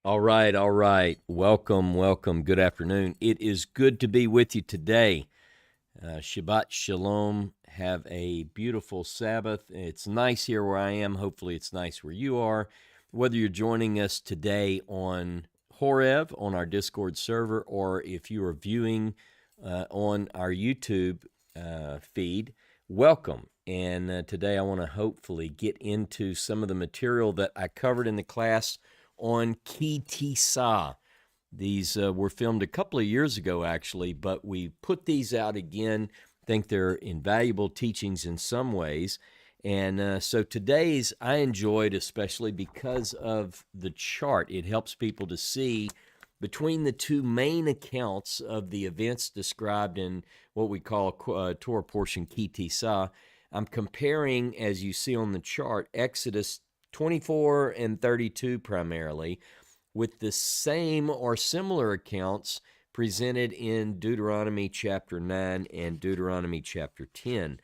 All right, all right. Welcome, welcome. Good afternoon. It is good to be with you today. Shabbat Shalom. Have a beautiful Sabbath. It's nice here where I am. Hopefully, it's nice where you are. Whether you're joining us today on Horeb, on our Discord server, or if you are viewing on our YouTube feed, welcome. And today I want to hopefully get into some of the material that I covered in the class on Tissa. These were filmed a couple of years ago, actually, but we put these out again. I think they're invaluable teachings in some ways. And so today's I enjoyed especially because of the chart. It helps people to see between the two main accounts of the events described in what we call Torah portion Ki Tisa. I'm comparing, as you see on the chart, Exodus 24 and 32 primarily, with the same or similar accounts presented in Deuteronomy chapter 9 and Deuteronomy chapter 10.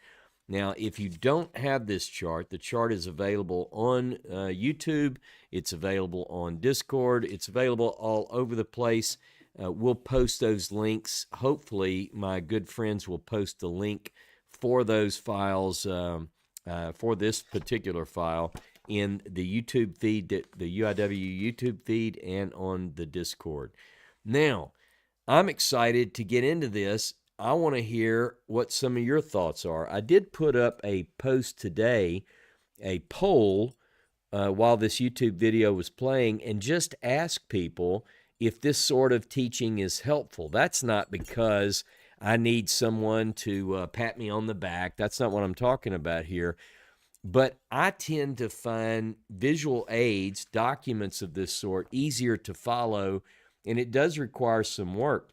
Now, if you don't have this chart, the chart is available on YouTube. It's available on Discord. It's available all over the place. We'll post those links. Hopefully, my good friends will post the link for those files, for this particular file, in the YouTube feed, the UIW YouTube feed, and on the Discord. Now, I'm excited to get into this. I want to hear what some of your thoughts are. I did put up a post today, a poll, while this YouTube video was playing, and just ask people if this sort of teaching is helpful. That's not because I need someone to pat me on the back. That's not what I'm talking about here. But I tend to find visual aids, documents of this sort, easier to follow, and it does require some work.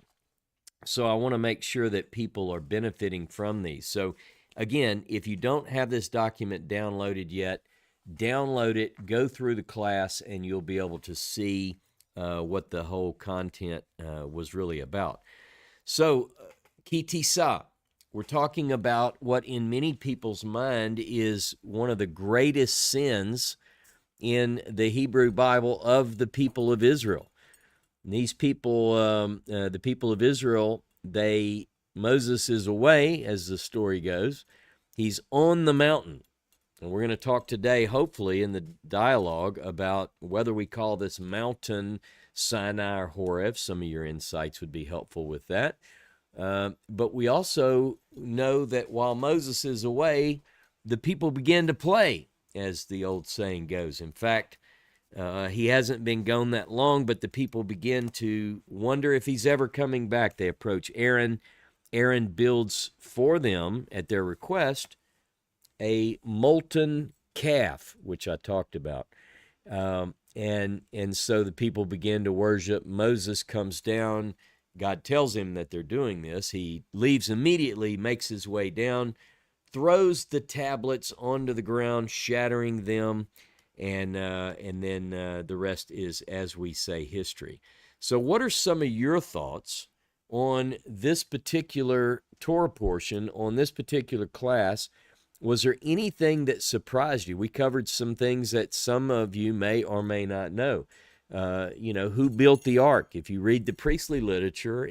So I want to make sure that people are benefiting from these. So again, if you don't have this document downloaded yet, download it, go through the class, and you'll be able to see what the whole content was really about. So, Ki Tisa. We're talking about what in many people's mind is one of the greatest sins in the Hebrew Bible of the people of Israel. And these people, the people of Israel, Moses is away, as the story goes. He's on the mountain. And we're going to talk today, hopefully, in the dialogue about whether we call this mountain Sinai or Horeb. Some of your insights would be helpful with that. But we also know that while Moses is away, the people begin to play, as the old saying goes. In fact, he hasn't been gone that long, but the people begin to wonder if he's ever coming back. They approach Aaron. Aaron builds for them, at their request, a molten calf, which I talked about. And so the people begin to worship. Moses comes down. God tells him that they're doing this. He leaves immediately, makes his way down, throws the tablets onto the ground, shattering them, and then the rest is, as we say, history. So what are some of your thoughts on this particular Torah portion, on this particular class? Was there anything that surprised you? We covered some things that some of you may or may not know. Who built the ark? If you read the priestly literature,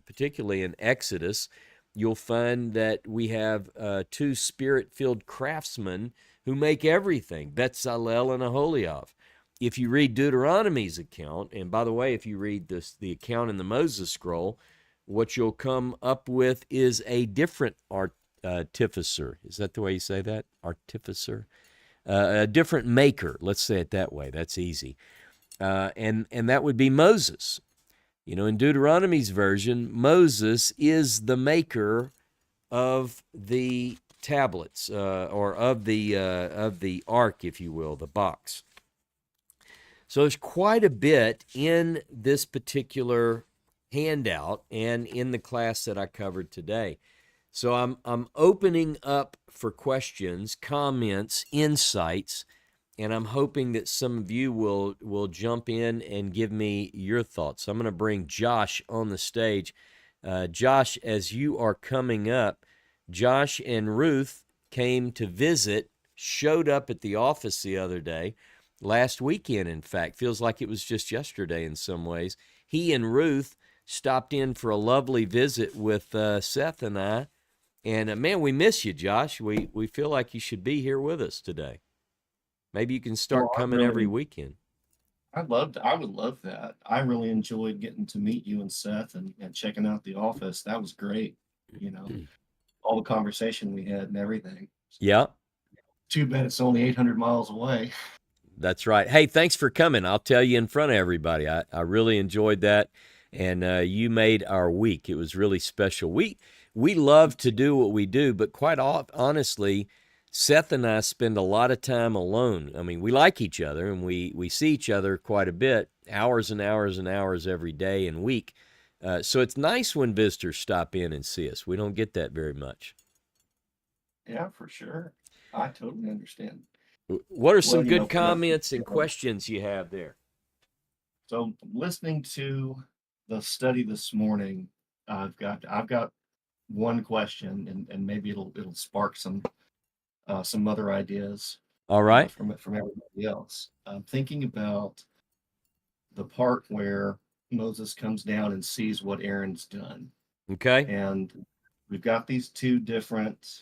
particularly in Exodus, you'll find that we have two spirit-filled craftsmen who make everything, Betzalel and Aholiab. If you read Deuteronomy's account, and by the way, if you read the account in the Moses scroll, what you'll come up with is a different artificer. Is that the way you say that? Artificer? A different maker. Let's say it that way. That's easy. And that would be Moses. In Deuteronomy's version, Moses is the maker of the tablets, or of the ark, if you will, the box. So there's quite a bit in this particular handout and in the class that I covered today. So I'm opening up for questions, comments, insights, and I'm hoping that some of you will jump in and give me your thoughts. So I'm going to bring Josh on the stage. Josh, as you are coming up, Josh and Ruth came to visit, showed up at the office the other day. last weekend, in fact. Feels like it was just yesterday in some ways. He and Ruth stopped in for a lovely visit with Seth and I. And man, we miss you, Josh. We feel like you should be here with us today. Maybe you can Well, start coming every weekend. I would love that. I really enjoyed getting to meet you and Seth and checking out the office. That was great. You know, all the conversation we had and everything. Yeah, Too bad it's only 800 miles away. that's right. Hey, thanks for coming. I'll tell you in front of everybody. I really enjoyed that, and you made our week. It was really special. We love to do what we do, but quite honestly, Seth and I spend a lot of time alone. I mean, we like each other, and we see each other quite a bit, hours and hours and hours every day and week. So it's nice when visitors stop in and see us. We don't get that very much. Yeah, for sure. I totally understand. What are some Well, good for the, comments you and know, questions you have there? so listening to the study this morning, I've got one question, and maybe it'll spark some other ideas All right. from everybody else. I'm thinking about the part where Moses comes down and sees what Aaron's done, Okay. and we've got these two different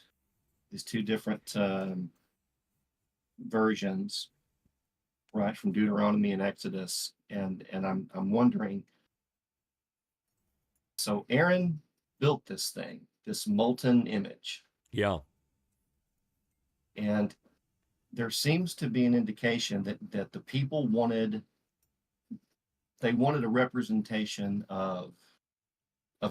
versions, right, from Deuteronomy and Exodus, and I'm wondering. So Aaron built this thing, this molten image, Yeah. and there seems to be an indication that the people wanted a representation of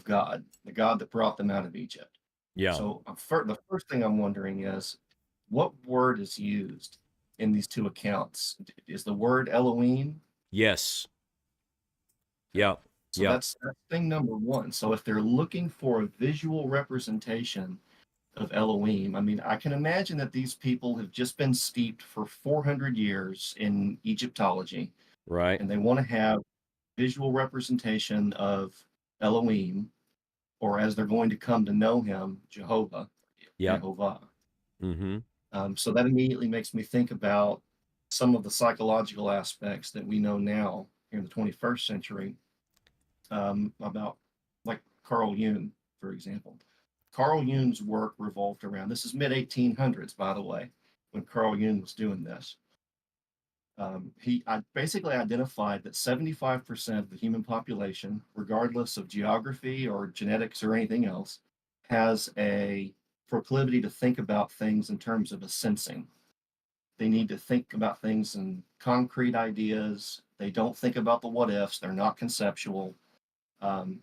God, the God that brought them out of Egypt. Yeah. So the first thing I'm wondering is what word is used in these two accounts? Is the word Elohim? Yes. Okay. Yeah. So Yeah. that's thing number one. So if they're looking for a visual representation of Elohim, I mean, I can imagine that these people have just been steeped for 400 years in Egyptology, Right. and they want to have visual representation of Elohim, or as they're going to come to know him, Jehovah, Yeah. Yehovah. Mm-hmm. So that immediately makes me think about some of the psychological aspects that we know now here in the 21st century, about like Carl Jung, for example. Carl Jung's work revolved around, this is mid 1800s, by the way, when Carl Jung was doing this. He basically identified that 75% of the human population, regardless of geography or genetics or anything else, has a proclivity to think about things in terms of a sensing. They need to think about things in concrete ideas. They don't think about the what ifs. They're not conceptual. Um,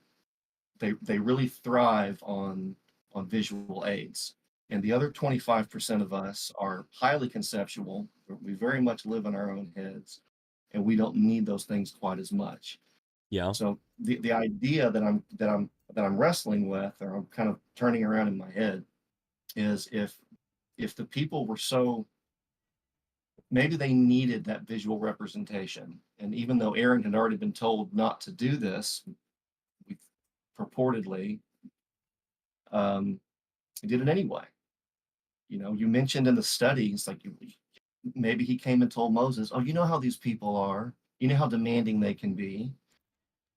they really thrive on visual aids. And the other 25% of us are highly conceptual. We very much live in our own heads, and we don't need those things quite as much. Yeah. So the idea that I'm wrestling with, or I'm kind of turning around in my head, is if the people were so, maybe they needed that visual representation, and even though Aaron had already been told not to do this, we purportedly, um, he did it anyway. You mentioned in the studies, like maybe he came and told Moses, "Oh, you know how these people are. You know how demanding they can be.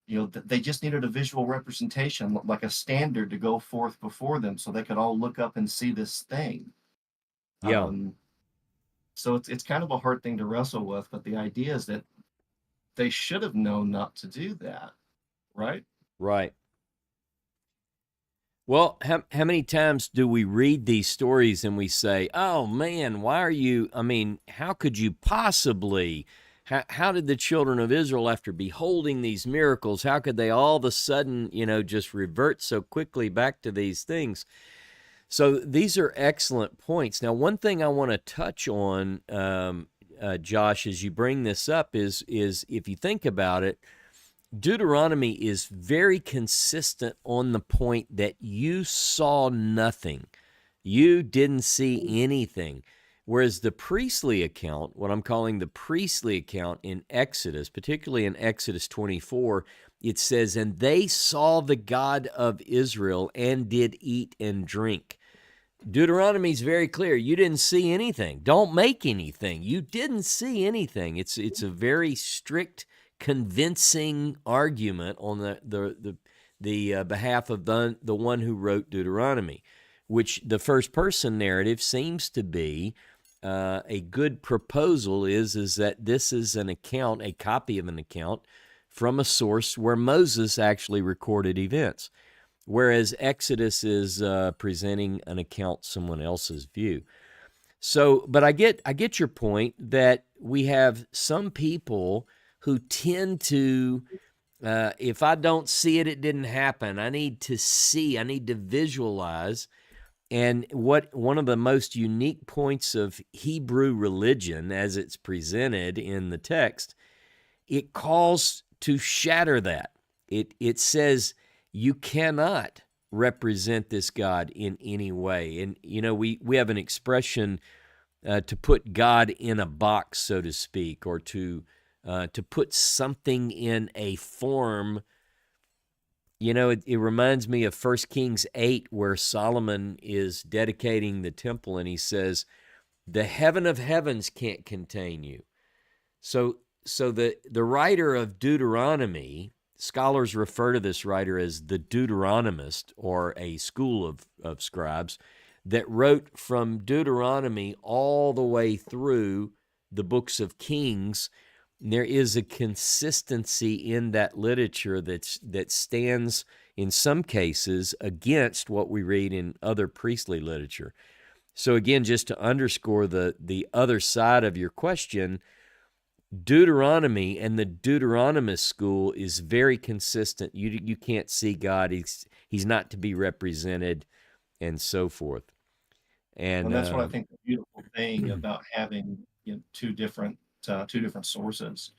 They just needed a visual representation, like a standard to go forth before them, so they could all look up and see this thing." Yeah. Um, so it's kind of a hard thing to wrestle with, but the idea is that they should have known not to do that, right? Right. Well, how many times do we read these stories and we say, oh man, why are you? I mean, how could you possibly? How did the children of Israel, after beholding these miracles, how could they all of a sudden, just revert so quickly back to these things? So these are excellent points. Now, one thing I want to touch on, Josh, as you bring this up, is if you think about it, Deuteronomy is very consistent on the point that you saw nothing. You didn't see anything. Whereas the priestly account, what I'm calling the priestly account in Exodus, particularly in Exodus 24, it says, and they saw the God of Israel and did eat and drink. Deuteronomy is very clear. You didn't see anything. Don't make anything. You didn't see anything. It's a very strict, convincing argument on the behalf of the one who wrote Deuteronomy, which the first person narrative seems to be a good proposal. Is that this is an account, a copy of an account from a source where Moses actually recorded events, whereas Exodus is presenting an account someone else's view. So, but I get your point that we have some people who tend to, if I don't see it, it didn't happen. I need to see, I need to visualize. And one of the most unique points of Hebrew religion as it's presented in the text, it calls to shatter that. It says you cannot represent this God in any way. And, we have an expression to put God in a box, so to speak, or to put something in a form. It reminds me of 1 Kings 8, where Solomon is dedicating the temple, and he says, the heaven of heavens can't contain you. So the writer of Deuteronomy, scholars refer to this writer as the Deuteronomist, or a school of scribes that wrote from Deuteronomy all the way through the books of Kings. There is a consistency in that literature that stands in some cases against what we read in other priestly literature. So again, just to underscore the other side of your question, Deuteronomy and the Deuteronomist school is very consistent. You can't see God. He's not to be represented, and so forth. And that's what I think the beautiful thing about having two different sources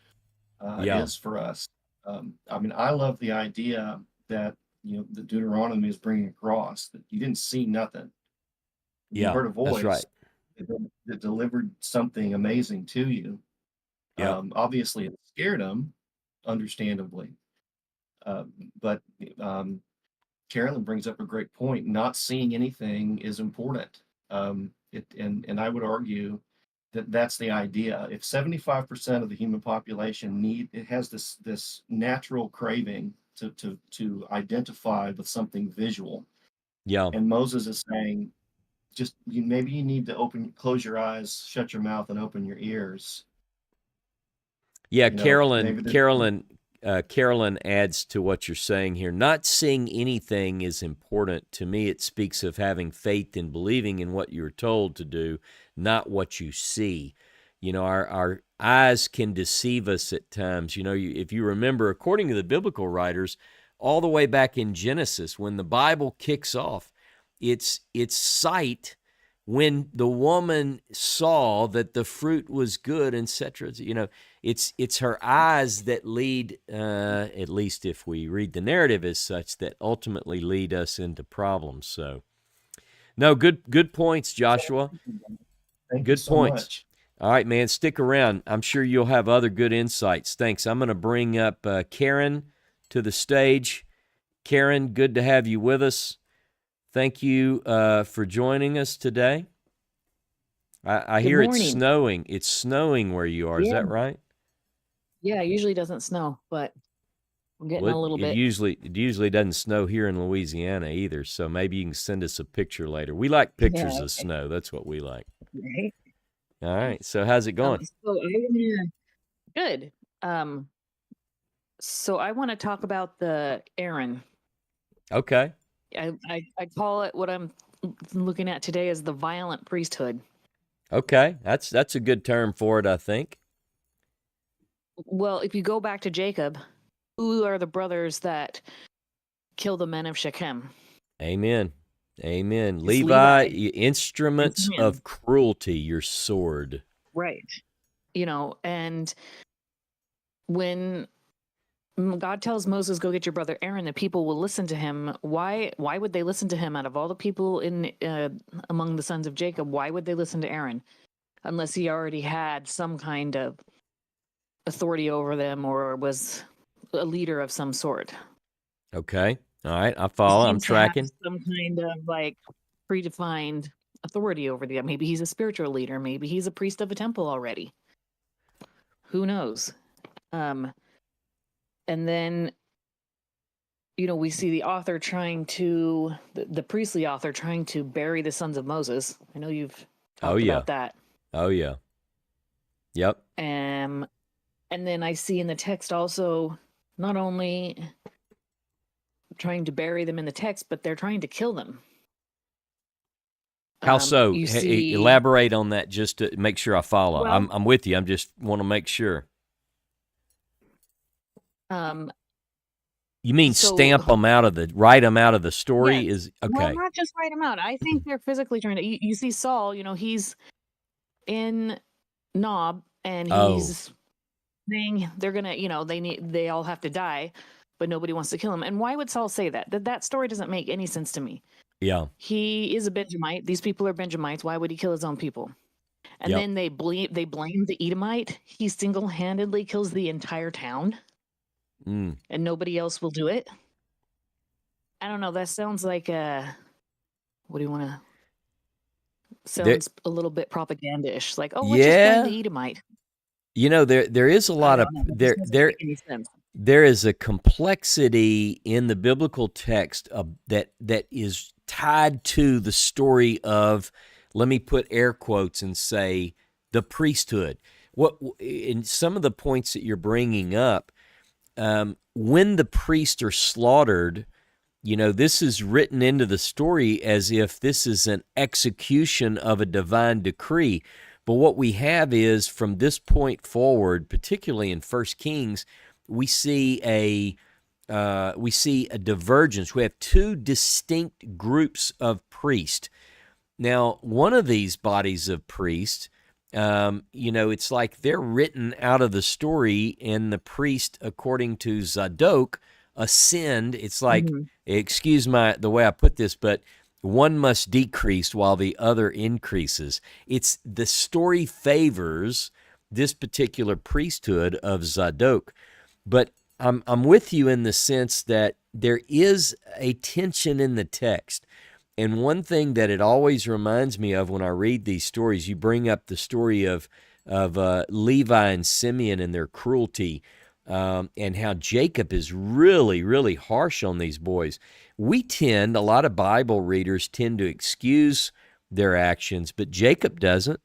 is for us. I love the idea that the Deuteronomy is bringing across that you didn't see nothing. You heard a voice. That's right. That delivered something amazing to you. Yep. Obviously, it scared them, understandably. But Carolyn brings up a great point. Not seeing anything is important. And I would argue that that's the idea. If 75% of the human population has this natural craving to identify with something visual. Yeah. And Moses is saying, maybe you need to close your eyes, shut your mouth, and open your ears. Yeah, Carolyn adds to what you're saying here. Not seeing anything is important. To me, it speaks of having faith and believing in what you're told to do, not what you see. Our eyes can deceive us at times. If you remember, according to the biblical writers, all the way back in Genesis, when the Bible kicks off, it's sight. When the woman saw that the fruit was good, etc., it's her eyes that lead, at least if we read the narrative as such, that ultimately lead us into problems. So, no, good points, Joshua. Thank good you so points. Much. All right, man, stick around. I'm sure you'll have other good insights. Thanks. I'm going to bring up Karen to the stage. Karen, good to have you with us. Thank you for joining us today. I hear it's snowing. It's snowing where you are. Yeah. Is that right? Yeah, it usually doesn't snow, but I'm getting a little bit. It usually doesn't snow here in Louisiana either, so maybe you can send us a picture later. We like pictures of snow. That's what we like. Right. All right. So how's it going? Good. So I want to talk about the Aaron. Okay. I call it, what I'm looking at today, as the violent priesthood. Okay. That's a good term for it, I think. Well, if you go back to Jacob, who are the brothers that kill the men of Shechem? Amen. Amen. Levi, instruments of cruelty, your sword. Right. And when God tells Moses, go get your brother Aaron, the people will listen to him. Why would they listen to him? Out of all the people among the sons of Jacob, why would they listen to Aaron? Unless he already had some kind of authority over them or was a leader of some sort. Okay. All right. I follow. I'm tracking. Some kind of predefined authority over them. Maybe he's a spiritual leader. Maybe he's a priest of a temple already. Who knows? And then, we see the author the priestly author trying to bury the sons of Moses. I know you've talked about that. Oh, yeah. Yep. And then I see in the text also not only trying to bury them in the text, but they're trying to kill them. How so? Elaborate on that just to make sure I follow. Well, I'm with you. I'm just want to make sure. You mean stamp them write them out of the story? Yeah. Is okay. Well, not just write them out. I think they're physically trying to. You see Saul, he's in Nob, and he's saying they're gonna, they all have to die, but nobody wants to kill him. And why would Saul say that? That story doesn't make any sense to me. Yeah. He is a Benjamite. These people are Benjamites. Why would he kill his own people? And then they blame the Edomite. He single-handedly kills the entire town, and nobody else will do it. I don't know. That sounds like what do you want to? Sounds a little bit propaganda-ish. Like, let's just blame the Edomite. There is a lot of there is a complexity in the biblical text that is tied to the story of, let me put air quotes and say, the priesthood. What in some of the points that you're bringing up, when the priests are slaughtered, this is written into the story as if this is an execution of a divine decree. But what we have is, from this point forward, particularly in 1 Kings, we see a divergence. We have two distinct groups of priests. Now, one of these bodies of priests, it's like they're written out of the story, and the priest, according to Zadok, ascend. It's like, excuse the way I put this, but one must decrease while the other increases. It's the story favors this particular priesthood of Zadok. But I'm with you in the sense that there is a tension in the text. And one thing that it always reminds me of when I read these stories, you bring up the story of Levi and Simeon and their cruelty, and how Jacob is really, really harsh on these boys. A lot of Bible readers tend to excuse their actions, but Jacob doesn't.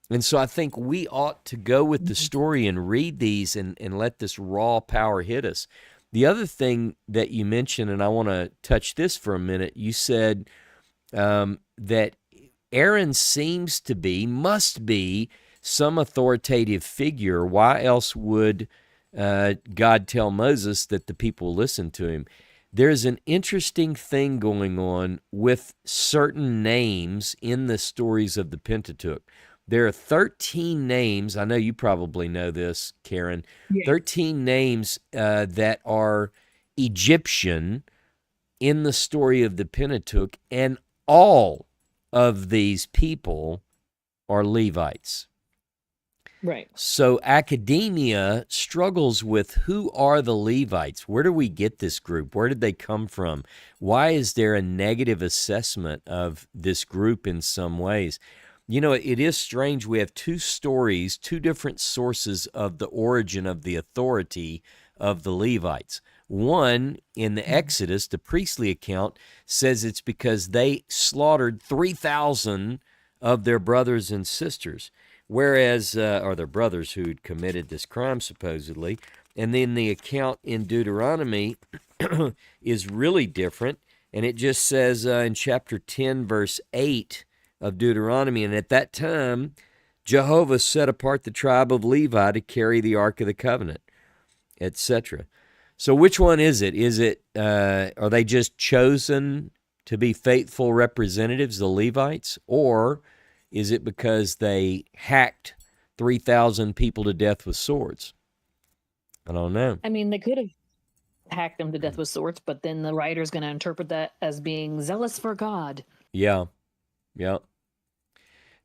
And so I think we ought to go with the story and read these and let this raw power hit us. The other thing that you mentioned, and I want to touch this for a minute, you said that Aaron must be some authoritative figure. Why else would God tell Moses that the people listen to him? There's an interesting thing going on with certain names in the stories of the Pentateuch. There are 13 names. I know you probably know this, Karen. Yeah. 13 names that are Egyptian in the story of the Pentateuch, and all of these people are Levites. Right. So academia struggles with, who are the Levites? Where do we get this group? Where did they come from? Why is there a negative assessment of this group in some ways? It is strange. We have two stories, two different sources of the origin of the authority of the Levites. One, in the Exodus, the priestly account, says it's because they slaughtered 3,000 of their brothers and sisters, whereas, or their brothers who'd committed this crime, supposedly. And then the account in Deuteronomy is really different, and it just says in chapter 10, verse 8 of Deuteronomy, and at that time, Jehovah set apart the tribe of Levi to carry the Ark of the Covenant, etc. So which one is it? Are they just chosen to be faithful representatives, the Levites, or is it because they hacked 3,000 people to death with swords? I don't know. I mean, they could have hacked them to death with swords, but then the writer's going to interpret that as being zealous for God. Yeah.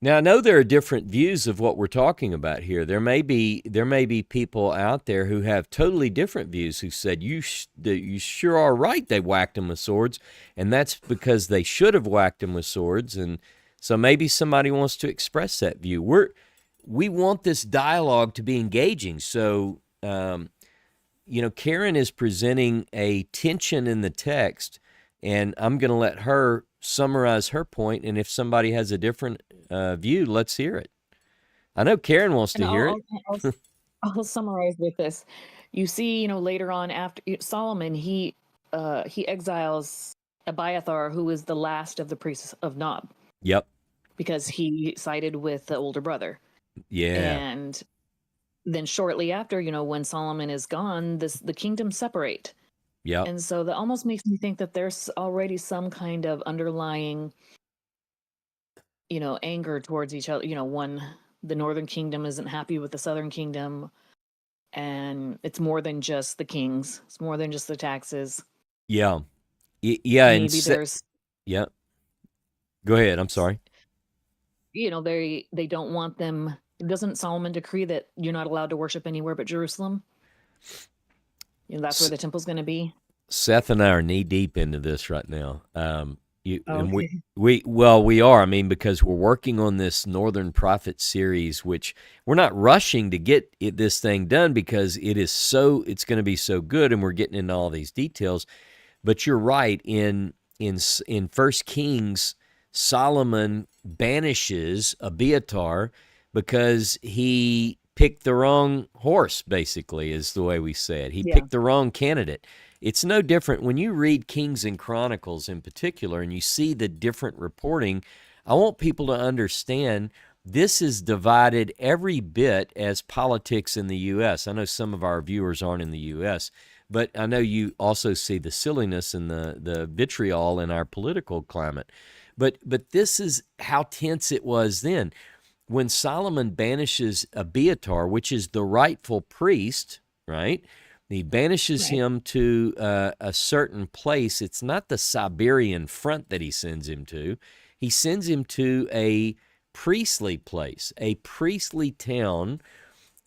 Now I know there are different views of what we're talking about here. There may be people out there who have totally different views who said you sure are right they whacked them with swords, and that's because they should have whacked them with swords. And so maybe somebody wants to express that view. We want this dialogue to be engaging. So Karen is presenting a tension in the text, and I'm going to let her summarize her point. And if somebody has a different view, let's hear it. I know Karen wants And to hear it. I'll summarize with this. You see, later on after Solomon, he exiles Abiathar, who is the last of the priests of Nob, Yep. because he sided with the older brother. Yeah. And then shortly after, when Solomon is gone, the kingdoms separate. Yep. And so that almost makes me think that there's already some kind of underlying, anger towards each other. The northern kingdom isn't happy with the southern kingdom, and it's more than just the kings. It's more than just the taxes. Yeah. Yeah. Maybe there's, yeah. Go ahead. I'm sorry. they don't want them. Doesn't Solomon decree that you're not allowed to worship anywhere but Jerusalem? That's where the temple's going to be. Seth and I are knee deep into this right now. And Okay. we are. I mean, because we're working on this Northern Prophet series, which we're not rushing to get this thing done because it's going to be so good, and we're getting into all these details. But you're right. In 1 Kings, Solomon banishes Abiathar because he picked the wrong horse, basically, is the way we say it. He picked the wrong candidate. It's no different when you read Kings and Chronicles in particular and you see the different reporting. I want people to understand this is divided every bit as politics in the U.S. I know some of our viewers aren't in the U.S., but I know you also see the silliness and the vitriol in our political climate. But this is how tense it was then. When Solomon banishes Abiathar, which is the rightful priest, right? He banishes him to a certain place. It's not the Siberian front that he sends him to. He sends him to a priestly place, a priestly town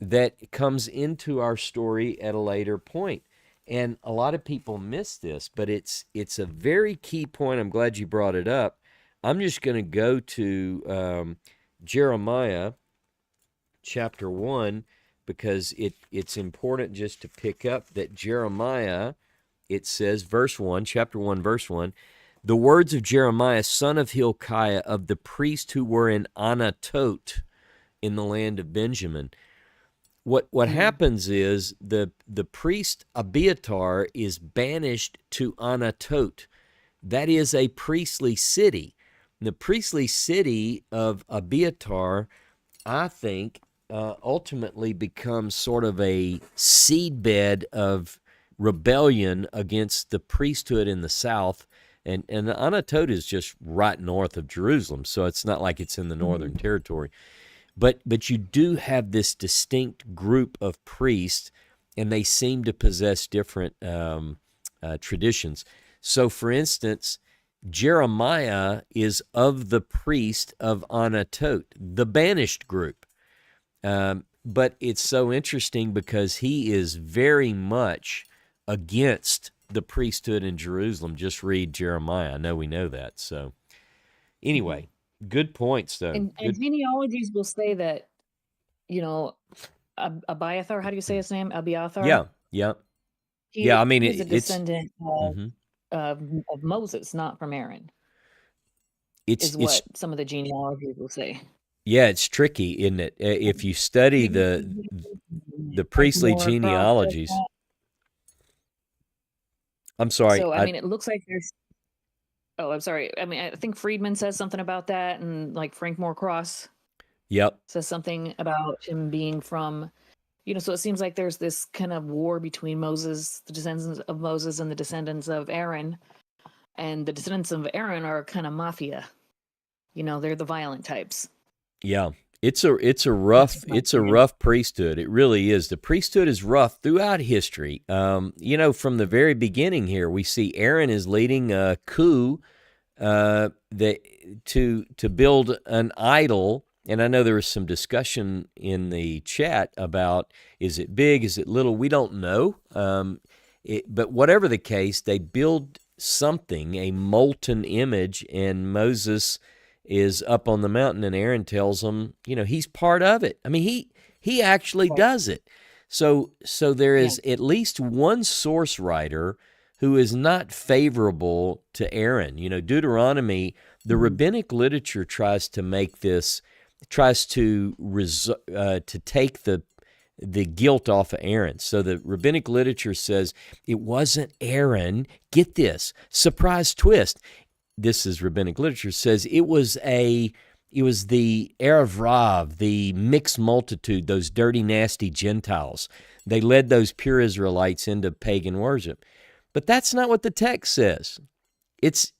that comes into our story at a later point. And a lot of people miss this, but it's a very key point. I'm glad you brought it up. I'm just going to go to Jeremiah chapter 1, because it's important just to pick up that Jeremiah, it says, verse 1, chapter 1, verse 1, the words of Jeremiah, son of Hilkiah, of the priests who were in Anatot in the land of Benjamin. What happens is the priest Abiathar is banished to Anatot. That is a priestly city. The priestly city of Abiathar, I think, ultimately becomes sort of a seedbed of rebellion against the priesthood in the south. And Anatot is just right north of Jerusalem, so it's not like it's in the northern territory. But you do have this distinct group of priests, and they seem to possess different traditions. So, for instance, Jeremiah is of the priest of Anatot, the banished group. But it's so interesting because he is very much against the priesthood in Jerusalem. Just read Jeremiah. I know we know that. So anyway, good points, though. And genealogies will say that, Abiathar, how do you say his name? Abiathar? Yeah. I mean, he's a descendant of Moses, not from Aaron. Is what some of the genealogies will say. Yeah, it's tricky, isn't it? If you study the priestly genealogies. I'm sorry. So, I mean, it looks like there's... Oh, I'm sorry. I mean, I think Friedman says something about that, and like Frank Moore-Cross says something about him being from, so it seems like there's this kind of war between Moses, the descendants of Moses, and the descendants of Aaron. And the descendants of Aaron are kind of mafia. They're the violent types. Yeah. It's a rough priesthood. It really is. The priesthood is rough throughout history. From the very beginning here, we see Aaron is leading a coup to build an idol. And I know there was some discussion in the chat about, is it big, is it little? We don't know. But whatever the case, they build something, a molten image, and Moses is up on the mountain, and Aaron tells him, he's part of it. I mean, he actually does it. So there is at least one source writer who is not favorable to Aaron. Deuteronomy, the rabbinic literature tries to make this, to take the guilt off of Aaron. So the rabbinic literature says it wasn't Aaron. Get this, surprise twist. This is rabbinic literature, says it was the Erev Rav, the mixed multitude, those dirty, nasty Gentiles. They led those pure Israelites into pagan worship. But that's not what the text says. It's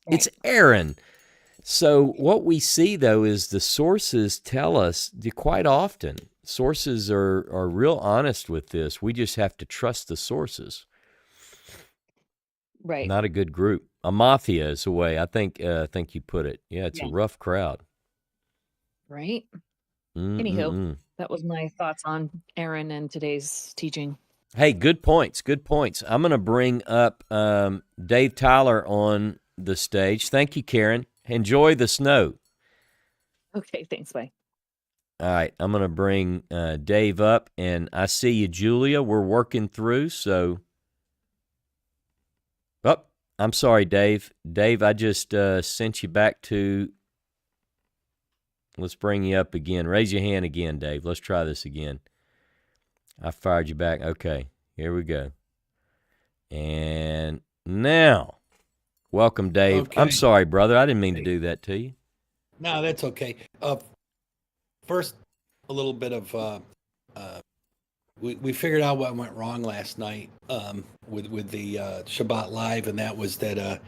Aaron. So what we see, though, is the sources tell us quite often. Sources are real honest with this. We just have to trust the sources. Right. Not a good group. A mafia is the way I think you put it. Yeah, it's a rough crowd. Right. Anywho, that was my thoughts on Aaron and today's teaching. Hey, good points. Good points. I'm going to bring up Dave Tyler on the stage. Thank you, Karen. Enjoy the snow. Okay, thanks. Bye. All right, I'm going to bring Dave up, and I see you, Julia. We're working through, so... Oh, I'm sorry, Dave. Dave, I just sent you back to... Let's bring you up again. Raise your hand again, Dave. Let's try this again. I fired you back. Okay, here we go. And now, welcome, Dave. Okay. I'm sorry, brother. I didn't mean to do that to you. No, that's okay. First, a little bit of we figured out what went wrong last night with the Shabbat Live, and that was that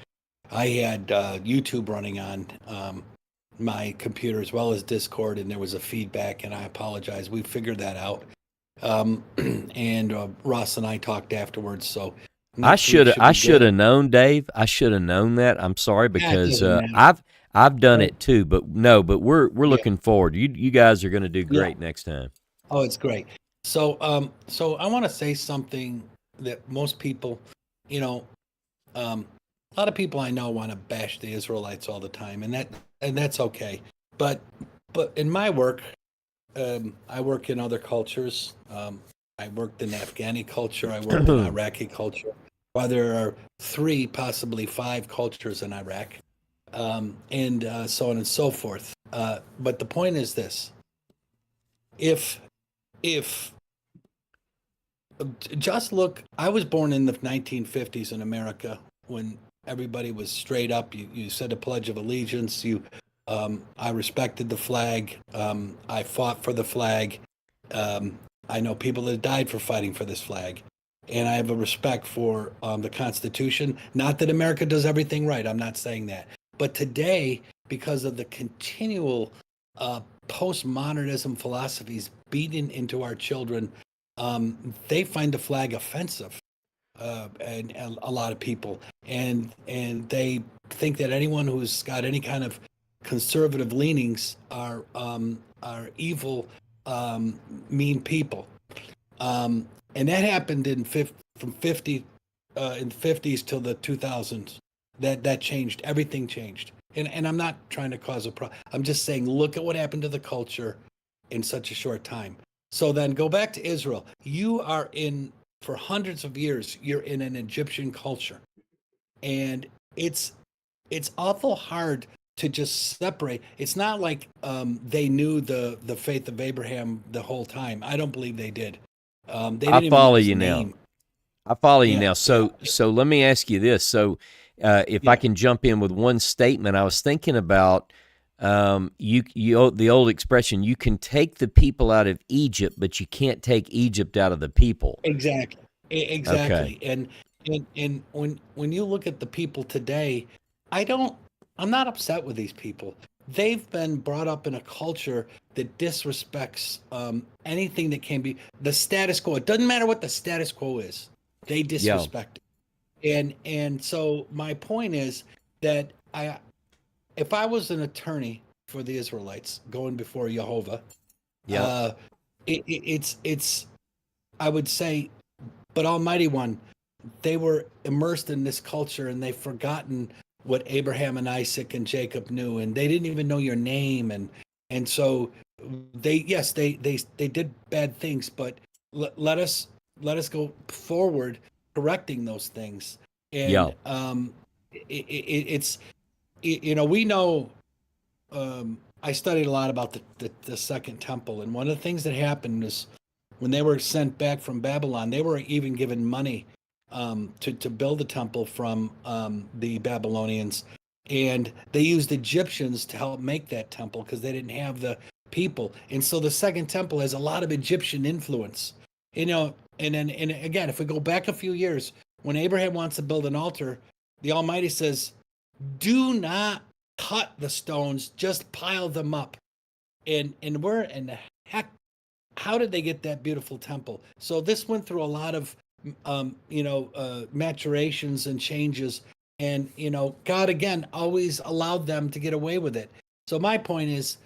I had YouTube running on my computer as well as Discord, and there was a feedback, and I apologize. We figured that out. And Ross and I talked afterwards, so I should have known, Dave. I should have known that. I'm sorry, because I've done it too, but we're looking forward. You guys are going to do great next time. Oh, it's great. So I want to say something that most people, a lot of people I know want to bash the Israelites all the time, and that's okay. But in my work, I work in other cultures. I worked in Afghani culture. I worked in Iraqi culture. Well, there are 3, possibly 5 cultures in Iraq, and so on and so forth. But the point is this: if just look, I was born in the 1950s in America when everybody was straight up. You said a Pledge of Allegiance. I respected the flag. I fought for the flag. I know people that died for fighting for this flag. And I have a respect for the Constitution. Not that America does everything right. I'm not saying that. But today, because of the continual postmodernism philosophies beaten into our children, they find the flag offensive. And a lot of people. And they think that anyone who's got any kind of conservative leanings are evil, mean people. And that happened in the 50s till the 2000s. That changed. Everything changed. And I'm not trying to cause a problem. I'm just saying, look at what happened to the culture in such a short time. So then go back to Israel. You are for hundreds of years, you're in an Egyptian culture. And it's awful hard to just separate. It's not like they knew the faith of Abraham the whole time. I don't believe they did. They didn't I even follow know his you name. now. I follow you now. So let me ask you this. So if I can jump in with one statement, I was thinking about the old expression, you can take the people out of Egypt, but you can't take Egypt out of the people. Exactly. Okay. And when you look at the people today, I'm not upset with these people. They've been brought up in a culture that disrespects anything that can be the status quo. It doesn't matter what the status quo is. They disrespect it. And so my point is that if I was an attorney for the Israelites going before Jehovah, Yeah. it's I would say, but Almighty One, they were immersed in this culture and they've forgotten what Abraham and Isaac and Jacob knew, and they didn't even know your name, and so they did bad things, but let us go forward correcting those things, Yeah. and it's we know. I studied a lot about the Second Temple, and one of the things that happened is when they were sent back from Babylon, they were even given money to build the temple from the Babylonians, and they used Egyptians to help make that temple because they didn't have the people, and so the Second Temple has a lot of Egyptian influence, And then, and again, if we go back a few years, when Abraham wants to build an altar, the Almighty says, "Do not cut the stones; just pile them up." And where in the heck, how did they get that beautiful temple? So this went through a lot of maturations and changes, and God again always allowed them to get away with it. So my point is,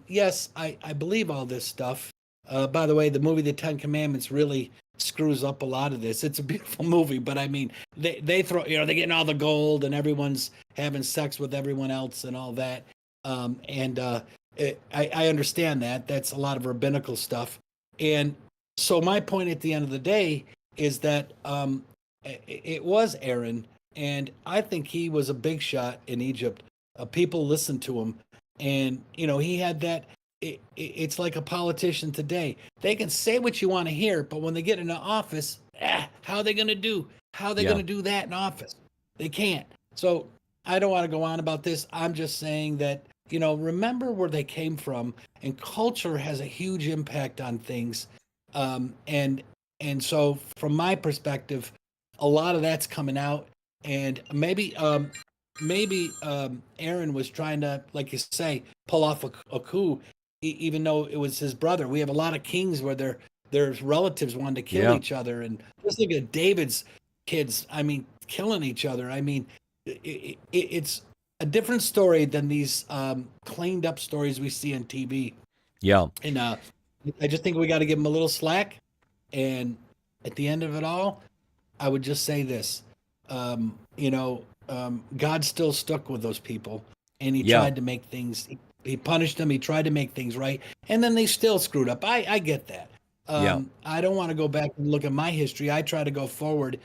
yes, I believe all this stuff. By the way, the movie The Ten Commandments really screws up a lot of this. It's a beautiful movie, but I mean, they throw, they're getting all the gold and everyone's having sex with everyone else and all that. And I understand that. That's a lot of rabbinical stuff. And so my point at the end of the day is that it was Aaron, and I think he was a big shot in Egypt. People listened to him, and he had that. It's like a politician today. They can say what you want to hear, but when they get into office, how are they going to do? How are they Yeah. going to do that in office? They can't. So I don't want to go on about this. I'm just saying that remember where they came from, and culture has a huge impact on things. And so from my perspective, a lot of that's coming out, and maybe Aaron was trying to, like you say, pull off a coup, even though it was his brother. We have a lot of kings where their relatives wanted to kill Yeah. each other, and just look at David's kids. I mean, killing each other. I mean, it's a different story than these cleaned up stories we see on TV. Yeah. And I just think we got to give them a little slack. And at the end of it all, I would just say this: God still stuck with those people, and He Yeah. tried to make things. He punished them. He tried to make things right, and then they still screwed up. I get that. Yeah. I don't want to go back and look at my history. I try to go forward,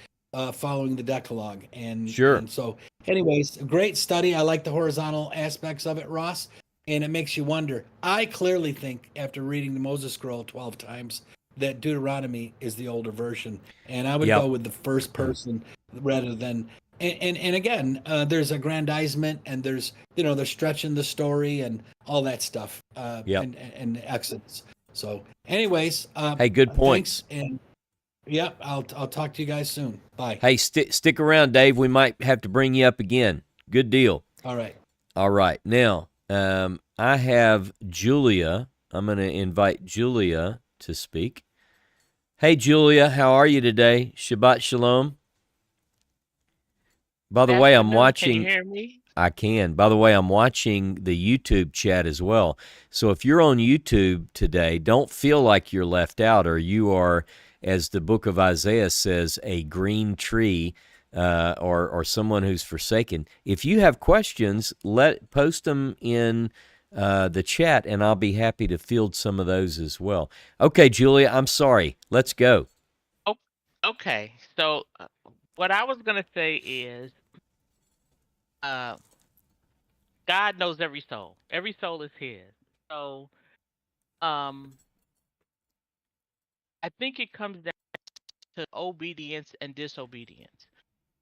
following the Decalogue, and Sure. so, anyways, a great study. I like the horizontal aspects of it, Ross, and it makes you wonder. I clearly think after reading the Moses Scroll 12 times that Deuteronomy is the older version, and I would Yep. go with the first person rather than. And again, there's aggrandizement, and there's they're stretching the story and all that stuff, Yep. and Exodus. So, anyways, Hey, good thanks, points. and yep, I'll talk to you guys soon. Bye. Hey, stick around, Dave. We might have to bring you up again. Good deal. All right. All right. Now, I have Julia. I'm going to invite Julia to speak. Hey, Julia, how are you today? Shabbat Shalom. By the way, I'm Afternoon. Can you watching. hear me? I can. By the way, I'm watching the YouTube chat as well. So if you're on YouTube today, don't feel like you're left out, or you are, as the book of Isaiah says, a green tree, or someone who's forsaken. If you have questions, post them in the chat, and I'll be happy to field some of those as well. Okay, Julia, I'm sorry. Let's go. Oh, okay. So, what I was gonna say is, uh, God knows every soul. Every soul is His. So, um, I think it comes down to obedience and disobedience.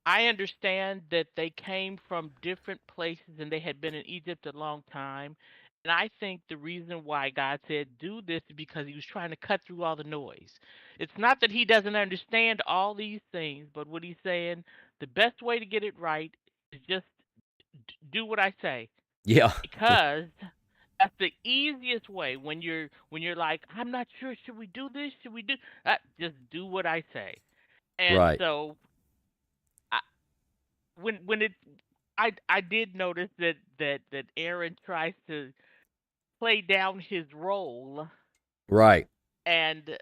I understand that they came from different places and they had been in Egypt a long time. And I think the reason why God said do this is because He was trying to cut through all the noise. It's not that He doesn't understand all these things, but what He's saying, the best way to get it right is just do what I say. Yeah. Because that's the easiest way when you're like, I'm not sure, should we do this? Should we do just do what I say. And Right. so I, when it I did notice that Aaron tries to play down his role, Right. and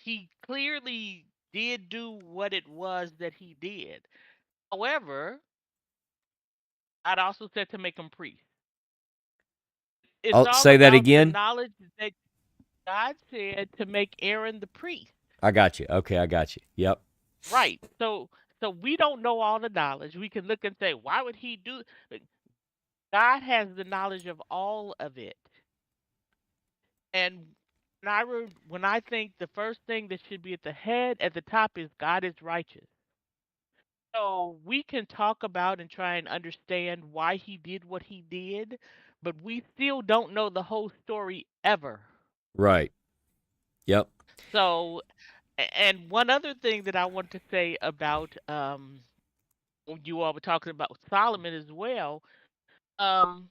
he clearly did do what it was that he did. However, I'd also said to make him priest. It's I'll all say that about the again. knowledge that God said to make Aaron the priest. I got you. Okay, I got you. Yep. Right. So we don't know all the knowledge. We can look and say, why would he do? God has the knowledge of all of it. And when I think the first thing that should be at the top is God is righteous. So we can talk about and try and understand why he did what he did, but we still don't know the whole story ever. Right. Yep. So, and one other thing that I want to say about you all were talking about Solomon as well. Um,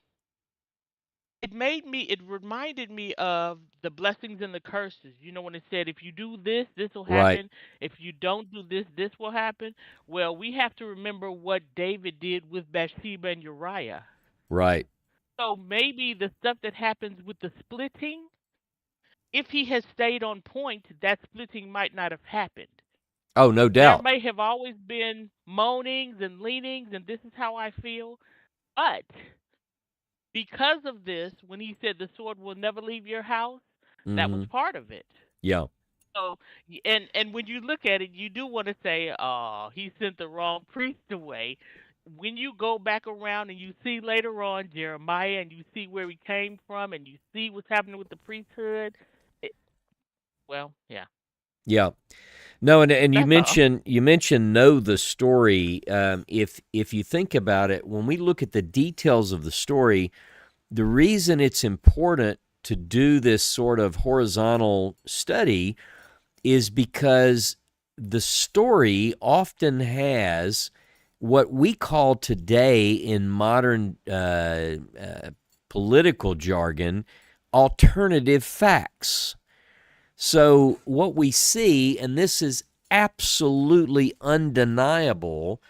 it reminded me of the blessings and the curses. You know, when it said, if you do this, this will Right. happen. If you don't do this, this will happen. Well, we have to remember what David did with Bathsheba and Uriah. Right. So maybe the stuff that happens with the splitting, if he had stayed on point, that splitting might not have happened. Oh, no There doubt. may have always been moanings and leanings, and this is how I feel. But because of this, when he said the sword will never leave your house, that was Mm-hmm. part of it. Yeah. So, and when you look at it, you do want to say, "Oh, he sent the wrong priest away." When you go back around and you see later on Jeremiah, and you see where he came from, and you see what's happening with the priesthood, it, well, yeah, Yeah. No, and that's all. you mentioned know the story. If you think about it, when we look at the details of the story, the reason it's important to do this sort of horizontal study is because the story often has what we call today in modern political jargon alternative facts. So, what we see, and this is absolutely undeniable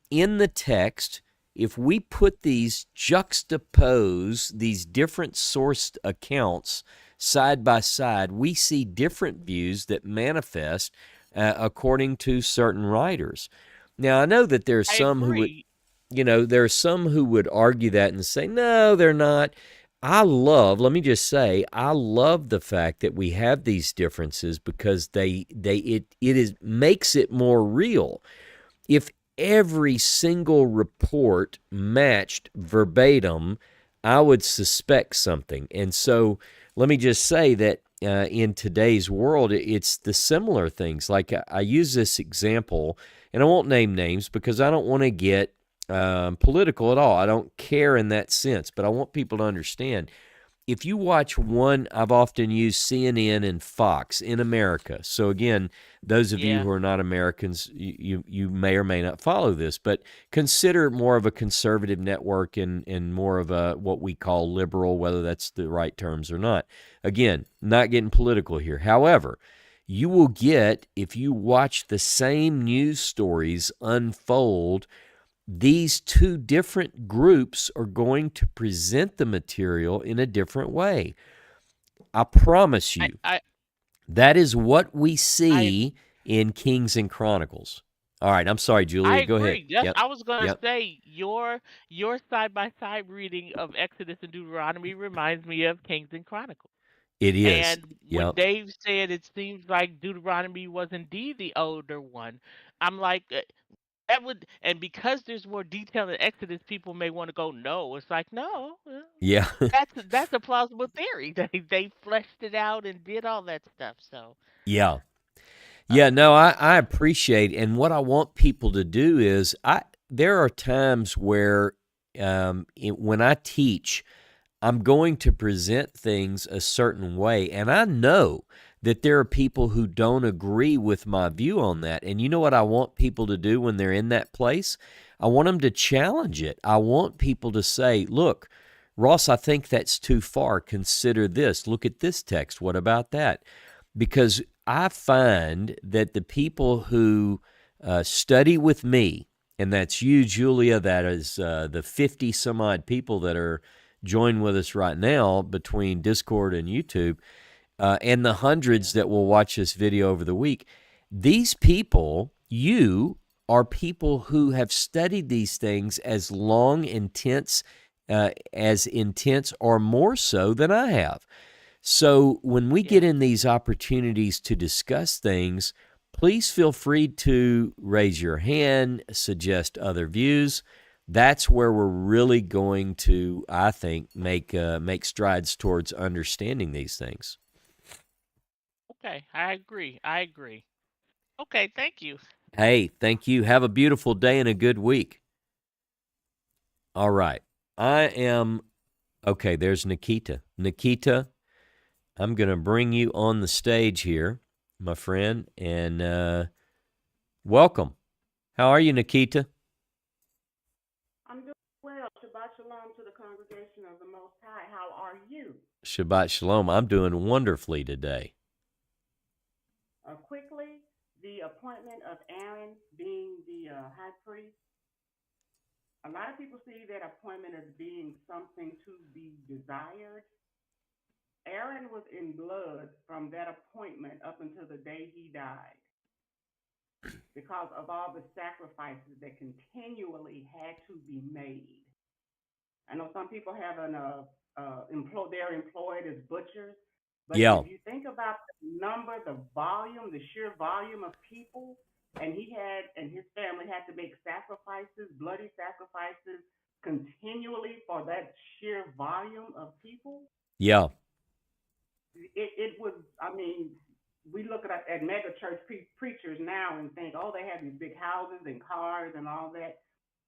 in the text, if we put juxtapose these different sourced accounts side by side, we see different views that manifest according to certain writers. Now, I know that there's I some who would, agree. there are some who would argue that and say, no, they're not. Let me just say, I love the fact that we have these differences because it makes it more real. If every single report matched verbatim, I would suspect something. And so let me just say that in today's world, it's the similar things. Like I use this example, and I won't name names because I don't want to get political at all. I don't care in that sense, but I want people to understand. If you watch I've often used CNN and Fox in America. So again, those of you Yeah, who are not Americans, you may or may not follow this, but consider more of a conservative network and more of a what we call liberal, whether that's the right terms or not. Again, not getting political here. However, you will get, if you watch the same news stories unfold, these two different groups are going to present the material in a different way. I promise I you, I that is what we I see in Kings and Chronicles. All right, I'm sorry, I Julia. Go ahead. agree. Yes, Yep, I was gonna yep. say your side by side reading of Exodus and Deuteronomy reminds me of Kings and Chronicles. It is. And when Yep. Dave said it seems like Deuteronomy was indeed the older one, I'm like that would, and because there's more detail in Exodus, people may want to go no. It's like no, Yeah. that's a plausible theory. They fleshed it out and did all that stuff. So Yeah. uh, Yeah, no, I appreciate, and what I want people to do is there are times where when I teach, I'm going to present things a certain way, and I know that there are people who don't agree with my view on that. And you know what I want people to do when they're in that place? I want them to challenge it. I want people to say, look, Ross, I think that's too far. Consider this. Look at this text. What about that? Because I find that the people who study with me And that's you, Julia. That is the 50 some odd people that are joined with us right now between Discord and YouTube, and the hundreds that will watch this video over the week. These people, you are people who have studied these things as intense or more so than I have. So when we get in these opportunities to discuss things, please feel free to raise your hand, suggest other views. That's where we're really going to, I think, make strides towards understanding these things. Okay, I agree. Okay, thank you. Hey, thank you. Have a beautiful day and a good week. All right. Okay, there's Nikita. Nikita, I'm going to bring you on the stage here, my friend, and welcome. How are you, Nikita? I'm doing well. Shabbat Shalom to the congregation of the Most High. How are you? Shabbat Shalom. I'm doing wonderfully today. Quickly, the appointment of Aaron being the high priest. A lot of people see that appointment as being something to be desired. Aaron was in blood from that appointment up until the day he died because of all the sacrifices that continually had to be made. I know some people have they're employed as butchers, but if you think about the number, the volume, the sheer volume of people, and his family had to make sacrifices, bloody sacrifices, continually for that sheer volume of people. Yeah. It was, I mean, we look at mega church preachers now and think, oh, they have these big houses and cars and all that.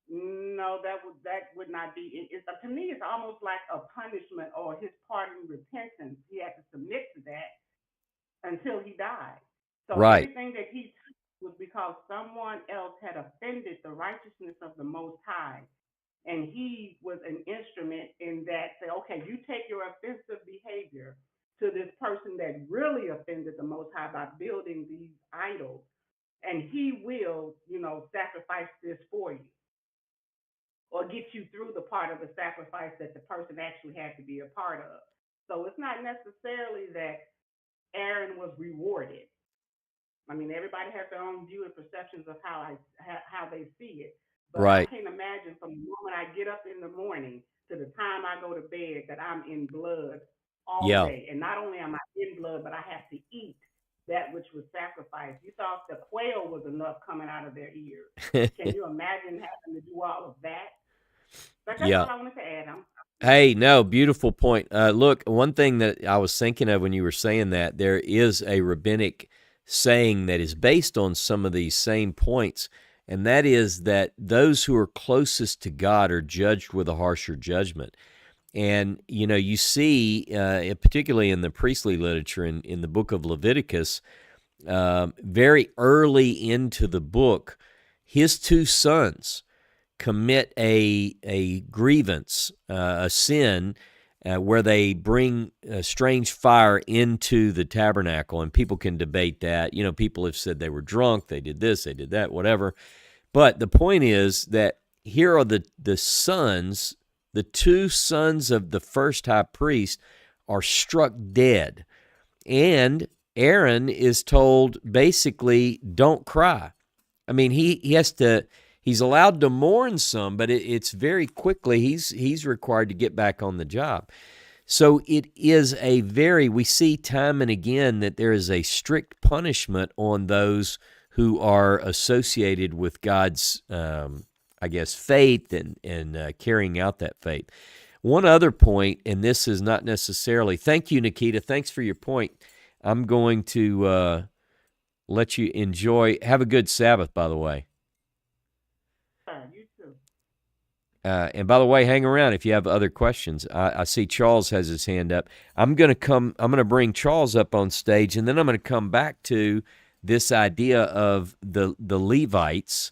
No, that would not be. To me, it's almost like a punishment or his pardon repentance. He had to submit to that until he died. So everything that he took was because someone else had offended the righteousness of the Most High, and he was an instrument in that. Say, okay, you take your offensive behavior to this person that really offended the Most High by building these idols, and he will, sacrifice this for you, or get you through the part of the sacrifice that the person actually had to be a part of. So it's not necessarily that Aaron was rewarded. I mean, everybody has their own view and perceptions of how they see it. But I can't imagine from the moment I get up in the morning to the time I go to bed that I'm in blood all day. And not only am I in blood, but I have to eat that which was sacrificed. You thought the quail was enough coming out of their ears. Can you imagine having to do all of that? But that's all I wanted to add. Hey, no, beautiful point. Look, one thing that I was thinking of when you were saying that, there is a rabbinic saying that is based on some of these same points, and that is that those who are closest to God are judged with a harsher judgment. And, you see, particularly in the priestly literature in the book of Leviticus, very early into the book, his two sons commit a grievance, a sin, where they bring a strange fire into the tabernacle, and people can debate that. People have said they were drunk, they did this, they did that, whatever. But the point is that here are the sons, the two sons of the first high priest are struck dead. And Aaron is told, basically, don't cry. I mean, he's allowed to mourn some, but it's very quickly, he's required to get back on the job. So it is we see time and again that there is a strict punishment on those who are associated with God's, faith and carrying out that faith. One other point, and this is not necessarily, thank you, Nikita, thanks for your point. I'm going to let you enjoy, have a good Sabbath, by the way. You too. And by the way, hang around if you have other questions. I see Charles has his hand up. I'm going to bring Charles up on stage, and then I'm going to come back to this idea of the Levites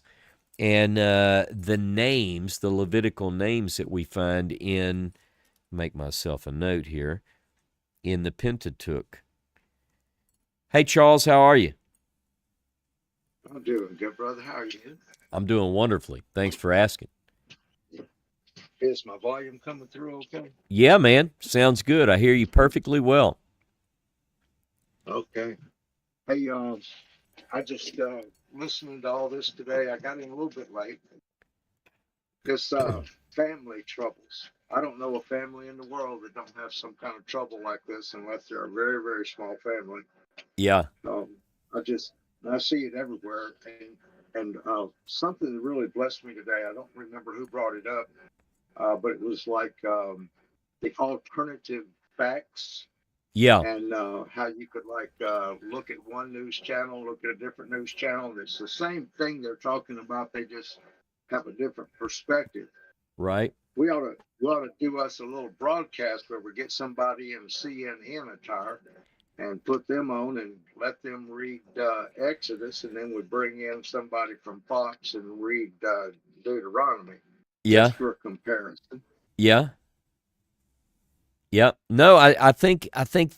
and the names, the Levitical names that we find in, make myself a note here, in the Pentateuch. Hey, Charles, how are you? I'm doing good, brother. How are you? I'm doing wonderfully. Thanks for asking. Is my volume coming through okay? Yeah, man. Sounds good. I hear you perfectly well. Okay. Hey, I just listening to all this today. I got in a little bit late. This family troubles. I don't know a family in the world that don't have some kind of trouble like this unless they're a very, very small family. Yeah. Um, I just I see it everywhere, and something that really blessed me today. I don't remember who brought it up, but it was like the alternative facts Yeah. and how you could like look at one news channel, look at a different news channel. And it's the same thing they're talking about. They just have a different perspective. Right. We ought to do us a little broadcast where we get somebody in CNN attire and put them on and let them read Exodus, and then we bring in somebody from Fox and read Deuteronomy Yeah. just for a comparison. Yeah. Yeah. No, I think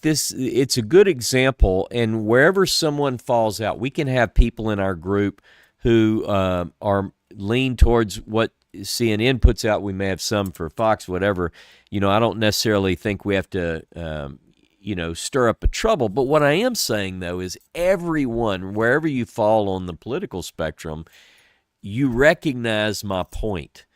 this it's a good example, and wherever someone falls out, we can have people in our group who are lean towards what CNN puts out. We may have some for Fox, whatever. I don't necessarily think we have to stir up a trouble. But what I am saying though is everyone, wherever you fall on the political spectrum, you recognize my point.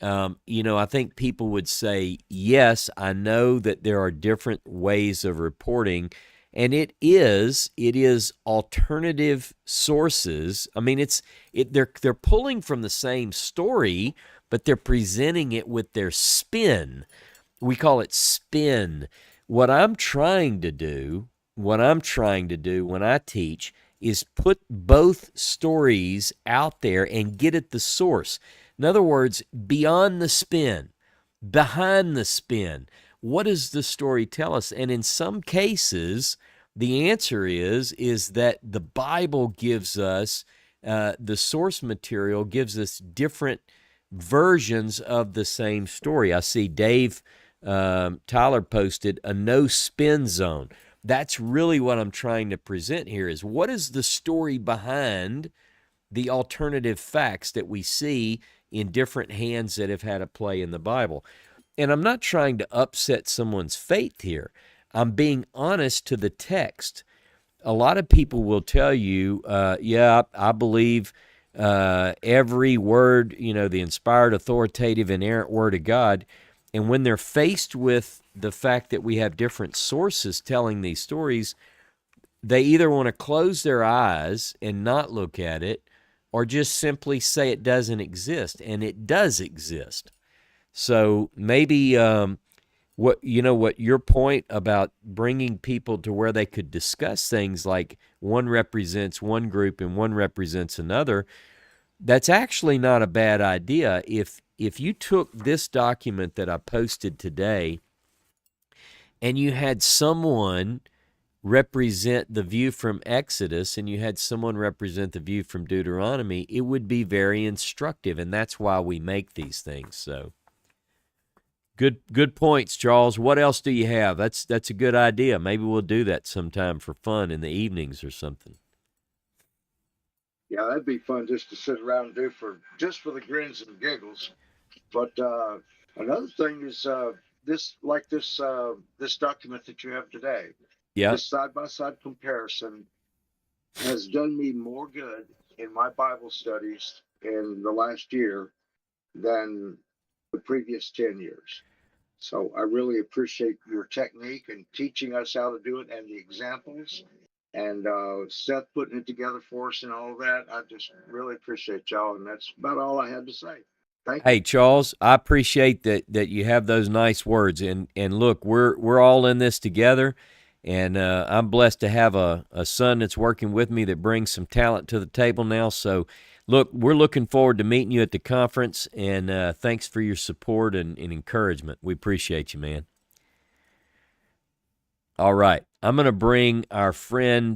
I think people would say, yes, I know that there are different ways of reporting, and it is alternative sources. I mean, they're pulling from the same story, but they're presenting it with their spin. We call it spin. What I'm trying to do when I teach is put both stories out there and get at the source. In other words, beyond the spin, behind the spin, what does the story tell us? And in some cases, the answer is that the Bible gives us, the source material gives us different versions of the same story. I see Dave Tyler posted a no spin zone. That's really what I'm trying to present here is what is the story behind the alternative facts that we see in different hands that have had a play in the Bible. And I'm not trying to upset someone's faith here. I'm being honest to the text. A lot of people will tell you, I believe every word, the inspired, authoritative, inerrant word of God. And when they're faced with the fact that we have different sources telling these stories, they either want to close their eyes and not look at it, or just simply say it doesn't exist, and it does exist. So maybe what your point about bringing people to where they could discuss things like one represents one group and one represents another, that's actually not a bad idea. If you took this document that I posted today and you had someone represent the view from Exodus and you had someone represent the view from Deuteronomy, it would be very instructive, and that's why we make these things. So good points, Charles. What else do you have? That's a good idea. Maybe we'll do that sometime for fun in the evenings or something. Yeah, that'd be fun just to sit around and do for the grins and giggles. But another thing is this document that you have today. Yeah. This side by side comparison has done me more good in my Bible studies in the last year than the previous 10 years. So I really appreciate your technique and teaching us how to do it and the examples and Seth putting it together for us and all of that. I just really appreciate y'all. And that's about all I had to say. Thank you. Hey, Charles, I appreciate that you have those nice words. And look, we're all in this together. And I'm blessed to have a son that's working with me that brings some talent to the table now. So, look, we're looking forward to meeting you at the conference. And thanks for your support and encouragement. We appreciate you, man. All right. I'm going to bring our friend,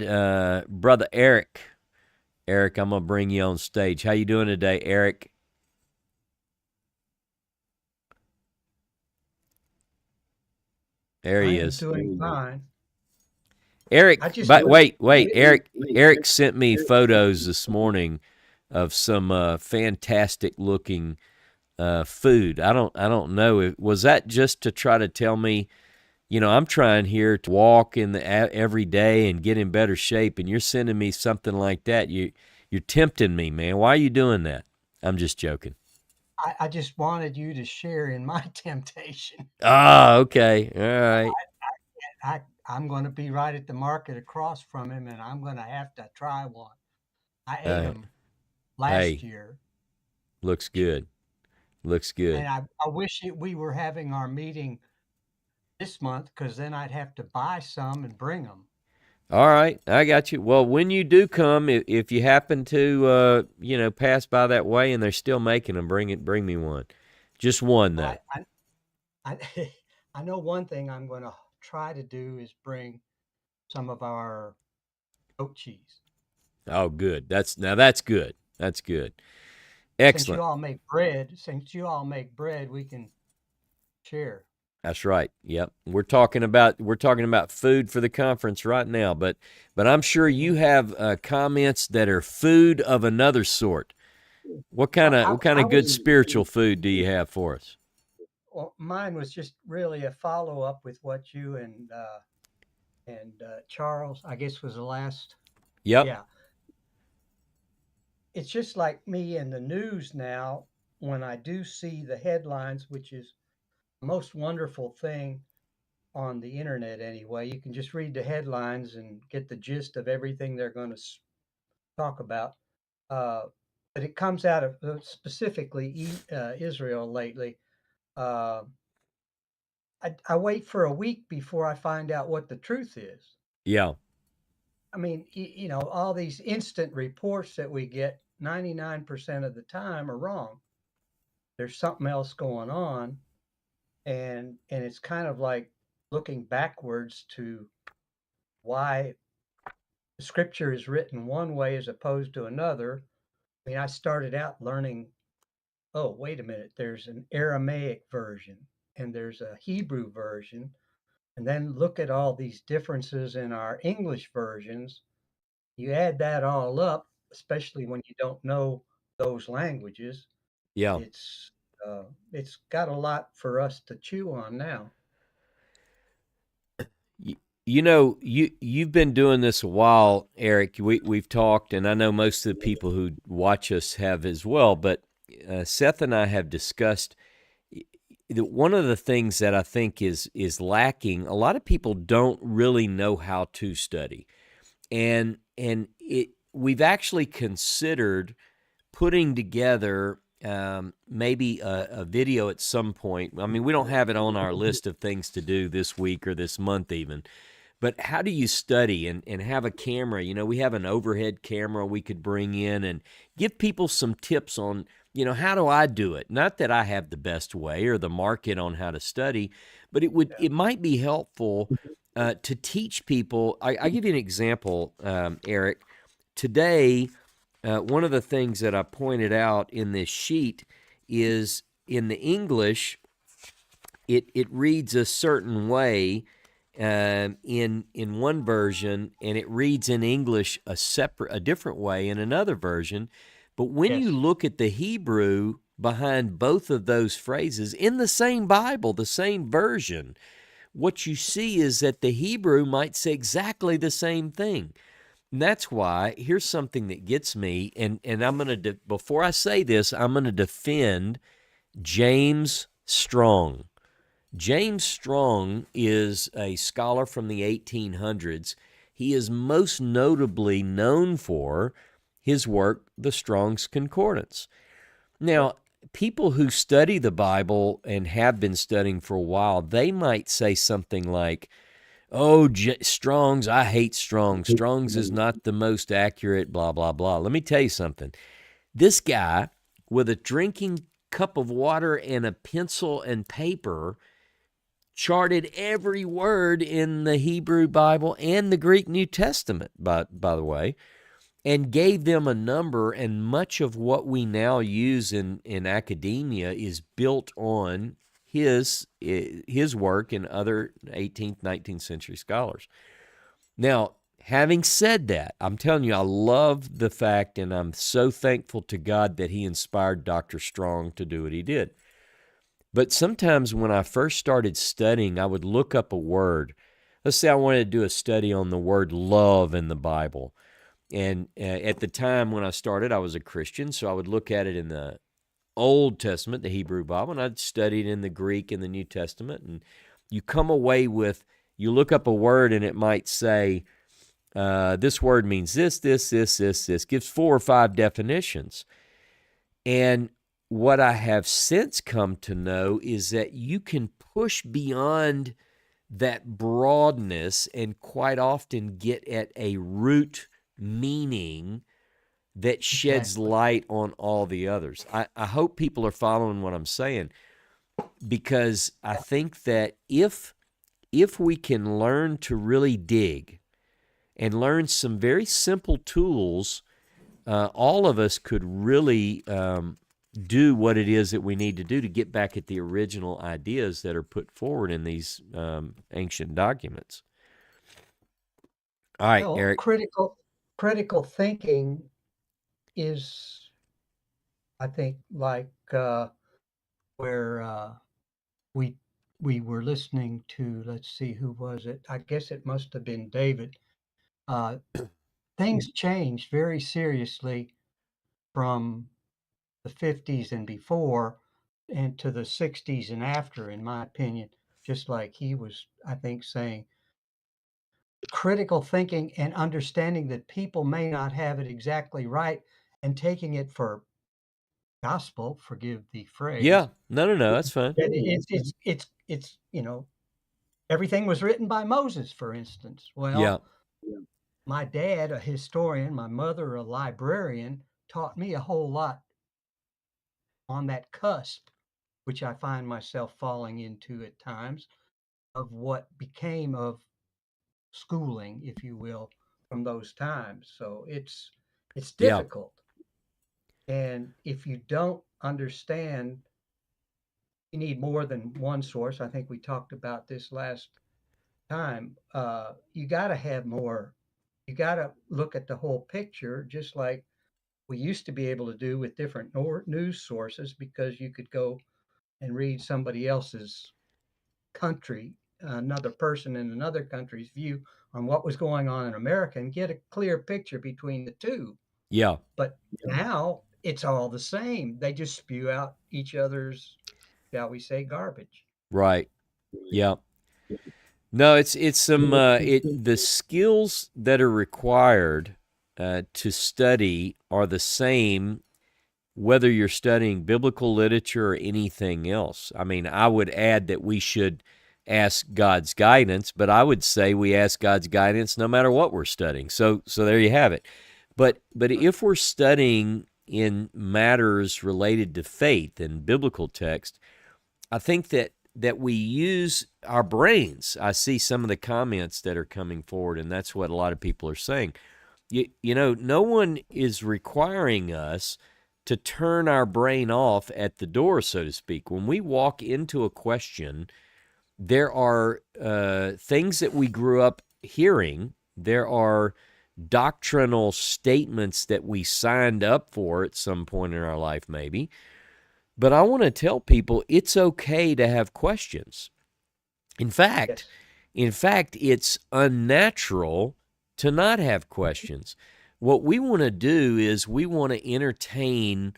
Brother Eric. Eric, I'm going to bring you on stage. How you doing today, Eric? There he is. Doing fine. Eric, I just but wish- wait, Eric sent me photos this morning of some fantastic looking food. I don't know. Was that just to try to tell me, I'm trying here to walk in every day and get in better shape, and you're sending me something like that? You're tempting me, man. Why are you doing that? I'm just joking. I just wanted you to share in my temptation. Ah, okay. All right. I'm going to be right at the market across from him, and I'm going to have to try one. I ate them last Hey, year, looks good. Looks good. and I wish we were having our meeting this month, because then I'd have to buy some and bring them. All right, I got you. Well, when you do come, if you happen to, pass by that way and they're still making them, bring me one. Just one, though. I I know one thing I'm going to try to do is bring some of our goat cheese. Oh, good. That's good. That's good. Since you Excellent. all make bread, we can share. That's right. Yep. We're talking about food for the conference right now, but I'm sure you have comments that are food of another sort. What kind of good spiritual food do you have for us? Well, mine was just really a follow up with what you and Charles, I guess, was the last. Yep. Yeah. It's just like me in the news now. When I do see the headlines, which is the most wonderful thing on the internet anyway, you can just read the headlines and get the gist of everything they're going to talk about. But it comes out of specifically Israel lately. I wait for a week before I find out what the truth is. Yeah. I mean, all these instant reports that we get, 99% of the time are wrong. There's something else going on, and it's kind of like looking backwards to why the scripture is written one way as opposed to another. I mean, I started out learning, oh, wait a minute, there's an Aramaic version and there's a Hebrew version, and then look at all these differences in our English versions. You add that all up, especially when you don't know those languages. Yeah. It's got a lot for us to chew on now. You've been doing this a while, Eric. We've talked, and I know most of the people who watch us have as well. But Seth and I have discussed one of the things that I think is lacking. A lot of people don't really know how to study, and we've actually considered putting together maybe a video at some point. I mean, we don't have it on our list of things to do this week or this month even. But how do you study and have a camera? We have an overhead camera we could bring in and give people some tips on, how do I do it? Not that I have the best way or the market on how to study, but it might be helpful to teach people. I give you an example, Eric. Today, one of the things that I pointed out in this sheet is in the English, it reads a certain way in one version, and it reads in English a different way in another version. But when you look at the Hebrew behind both of those phrases in the same Bible, the same version, what you see is that the Hebrew might say exactly the same thing. And that's why, here's something that gets me, and I'm going to, before I say this, I'm going to defend James Strong. James Strong is a scholar from the 1800s. He is most notably known for his work, The Strong's Concordance. Now, people who study the Bible and have been studying for a while, they might say something like, oh, Strong's, I hate Strong's. Strong's is not the most accurate, blah, blah, blah. Let me tell you something. This guy, with a drinking cup of water and a pencil and paper, charted every word in the Hebrew Bible and the Greek New Testament, by the way, and gave them a number, and much of what we now use in academia is built on his work and other 18th, 19th century scholars. Now, having said that, I'm telling you, I love the fact, and I'm so thankful to God that he inspired Dr. Strong to do what he did. But sometimes when I first started studying, I would look up a word. Let's say I wanted to do a study on the word love in the Bible. And at the time when I started, I was a Christian, so I would look at it in the Old Testament, the Hebrew Bible, and I'd study it in the Greek in the New Testament. And you come away with, you look up a word and it might say, this word means this, gives 4 or 5 definitions. And what I have since come to know is that you can push beyond that broadness and quite often get at a root meaning that sheds Exactly. light on all the others. I hope people are following what I'm saying, because I think that if we can learn to really dig and learn some very simple tools, all of us could really do what it is that we need to do to get back at the original ideas that are put forward in these ancient documents. All right, Well, Eric. critical thinking is, I think, like where we were listening to, let's see, who was it? I guess it must have been David. Things changed very seriously from the 50s and before and to the 60s and after, in my opinion, just like he was, I think, saying. Critical thinking and understanding that people may not have it exactly right and taking it for gospel, forgive the phrase. Yeah, no, that's fine. That it's everything was written by Moses, for instance. Yeah, Well, my dad, a historian, my mother, a librarian, taught me a whole lot on that cusp, which I find myself falling into at times, of what became of schooling, if you will, from those times. So it's yeah, difficult. And if you don't understand, you need more than one source. I think we talked about this last time. You got to have more. You got to look at the whole picture, just like we used to be able to do with different news sources, because you could go and read somebody else's country, another person in another country's view on what was going on in America and get a clear picture between the two. yeah, But now it's all the same. They just spew out each other's, shall we say, garbage. right. Yeah. No, it's some the skills that are required to study are the same whether you're studying biblical literature or anything else. I mean, I would add that we should ask God's guidance, but I would say we ask God's guidance no matter what we're studying. So there you have it. But if we're studying in matters related to faith and biblical text, I think that we use our brains. I see some of the comments that are coming forward, and that's what a lot of people are saying. You know, no one is requiring us to turn our brain off at the door, so to speak. When we walk into a question, there are things that we grew up hearing. There are doctrinal statements that we signed up for at some point in our life, maybe. But I want to tell people it's okay to have questions. In fact, it's unnatural to not have questions. What we want to do is we want to entertain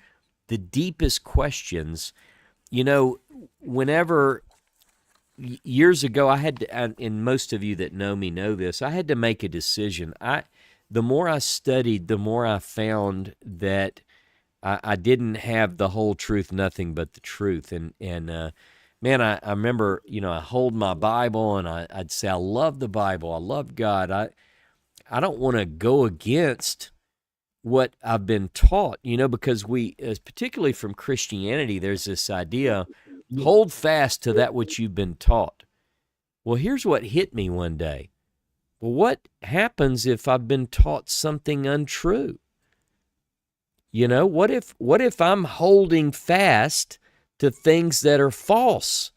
the deepest questions. You know, whenever years ago I had to, and most of you that know me know this, I had to make a decision. The more I studied, the more I found that I didn't have the whole truth, nothing but the truth. And man, I remember, I hold my Bible and I'd say, I love the Bible. I love God. I don't want to go against what I've been taught, because particularly from Christianity, there's this idea, hold fast to that which you've been taught. Well, here's what hit me one day. Well, what happens if I've been taught something untrue? What if I'm holding fast to things that are false?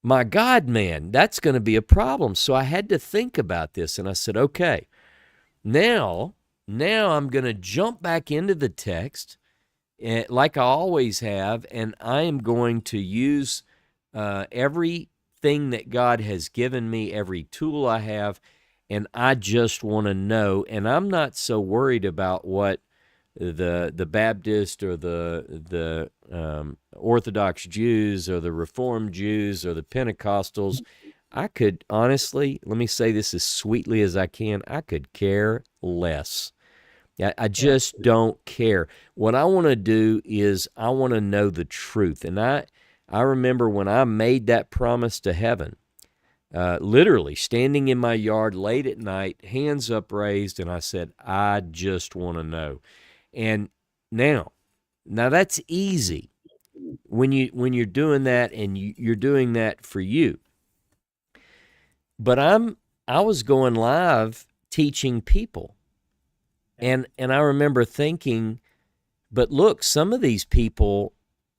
my God, man, that's going to be a problem. So I had to think about this, and I said, okay, now I'm going to jump back into the text like I always have, and I am going to use everything that God has given me, every tool I have, and I just want to know. And I'm not so worried about what the Baptist or the Orthodox Jews or the Reformed Jews or the Pentecostals. I could honestly, let me say this as sweetly as I can, I could care less. I just don't care. What I want to do is I want to know the truth. And I remember when I made that promise to heaven, literally standing in my yard late at night, hands upraised, and I said, I just want to know. And now that's easy when you're doing that, and you're doing that for you. But I was going live teaching people. And I remember thinking, but look, some of these people,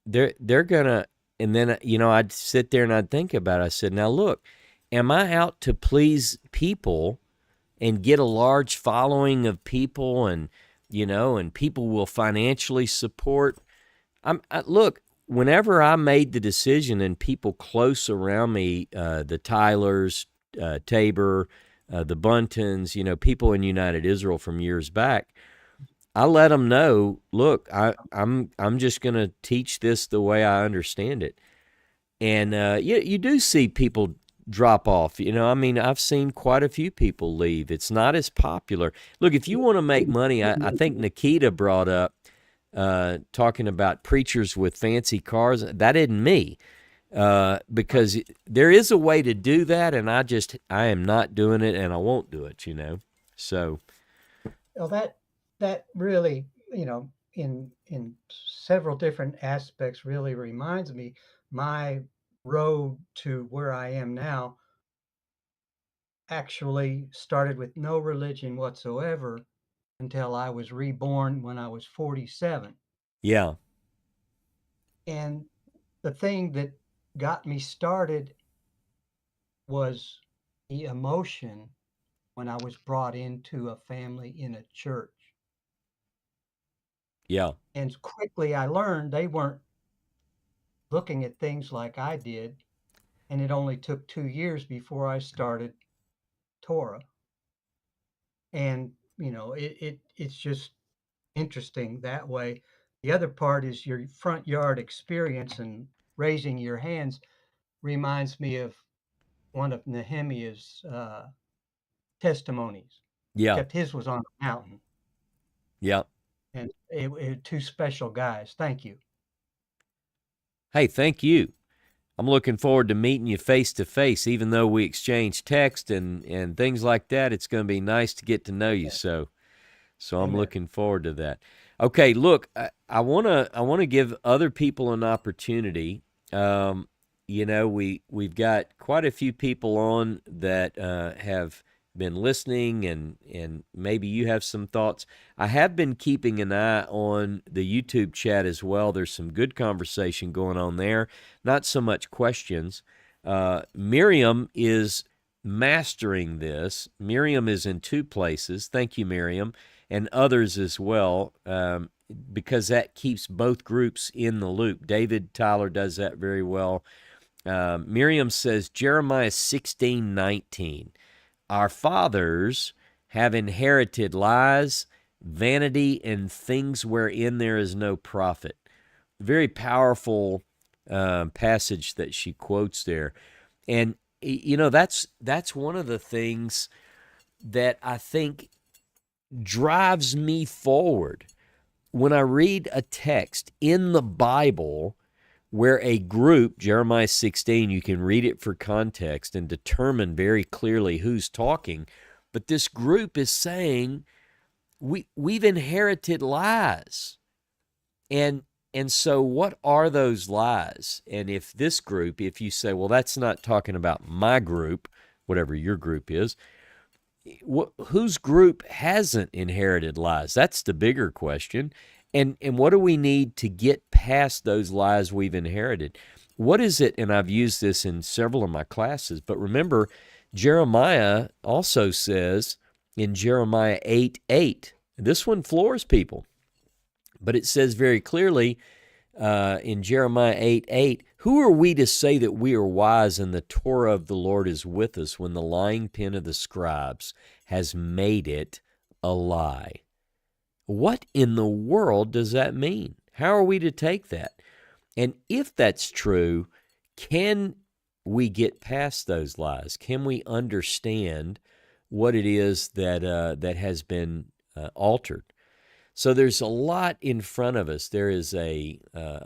they're gonna, and then I'd sit there and I'd think about it. I said, now look, am I out to please people and get a large following of people, and and people will financially support? Look, whenever I made the decision, and people close around me, the Tylers, Tabor, the Buntons, people in United Israel from years back, I let them know, look, I'm just going to teach this the way I understand it. And you do see people drop off. I've seen quite a few people leave. It's not as popular. Look, if you want to make money, I think Nikita brought up talking about preachers with fancy cars. That isn't me. Because there is a way to do that, and I am not doing it, and I won't do it, So, Well, that really, in several different aspects, really reminds me my road to where I am now actually started with no religion whatsoever until I was reborn when I was 47. yeah, And the thing that got me started was the emotion when I was brought into a family in a church. yeah, And quickly I learned they weren't looking at things like I did. And it only took 2 years before I started Torah. And, it's just interesting that way. The other part is your front yard experience, and raising your hands reminds me of one of Nehemiah's testimonies, yeah, except his was on a mountain. yeah. And it two special guys. Thank you. Hey, thank you. I'm looking forward to meeting you face to face. Even though we exchange text and things like that, it's going to be nice to get to know you. So I'm looking forward to that. Okay, look, I want to give other people an opportunity. We've got quite a few people on that have been listening, and maybe you have some thoughts. I have been keeping an eye on the YouTube chat as well. There's some good conversation going on there, not so much questions. Miriam is mastering this. Miriam is in 2 places. Thank you, Miriam, and others as well, because that keeps both groups in the loop. David Tyler does that very well. Miriam says, Jeremiah 16:19. Our fathers have inherited lies, vanity, and things wherein there is no profit. Very powerful passage that she quotes there. And, that's one of the things that I think drives me forward. When I read a text in the Bible where a group, Jeremiah 16, you can read it for context and determine very clearly who's talking, but this group is saying, we've inherited lies. And so what are those lies? And if this group, if you say, well, that's not talking about my group, whatever your group is, whose group hasn't inherited lies? That's the bigger question. And what do we need to get past those lies we've inherited? what is it? And I've used this in several of my classes, but remember, Jeremiah also says in Jeremiah 8:8, this one floors people, but it says very clearly in Jeremiah 8:8, who are we to say that we are wise and the Torah of the Lord is with us when the lying pen of the scribes has made it a lie? What in the world does that mean? How are we to take that? And if that's true, can we get past those lies? Can we understand what it is that that has been altered? So there's a lot in front of us. There is a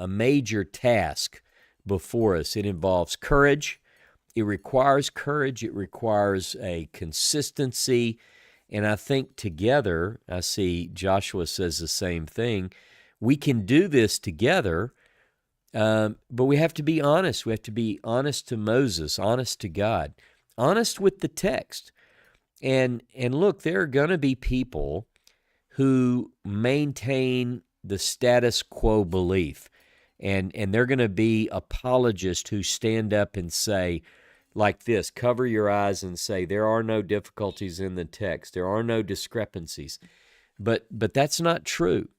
major task before us. It involves courage. It requires courage. It requires a consistency. And I think together, I see Joshua says the same thing, we can do this together, but we have to be honest. We have to be honest to Moses, honest to God, honest with the text. And look, there are going to be people who maintain the status quo belief. And they're going to be apologists who stand up and say, like this, cover your eyes and say, there are no difficulties in the text. There are no discrepancies. But that's not true.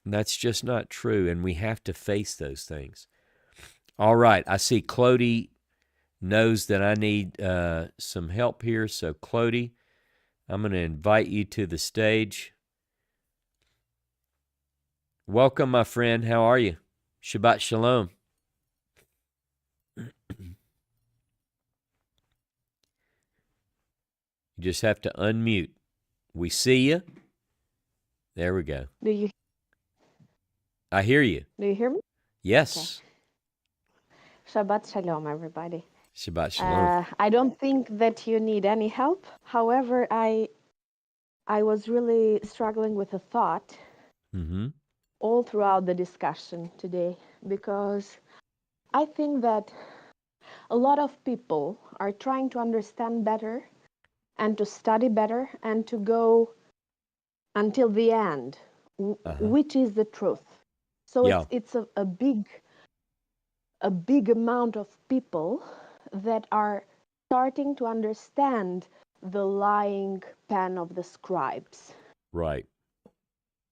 That's just not true, and we have to face those things. All right, I see Clody knows that I need some help here. So, Clody, I'm going to invite you to the stage. Welcome, my friend. How are you? Shabbat Shalom. You just have to unmute. We see you. There we go. I hear you. Do you hear me? Yes. Okay. Shabbat Shalom, everybody. Shabbat Shalom. I don't think that you need any help. However, I was really struggling with a thought all throughout the discussion today, because I think that a lot of people are trying to understand better and to study better and to go until the end, which is the truth. So it's a big amount of people that are starting to understand the lying pen of the scribes. Right.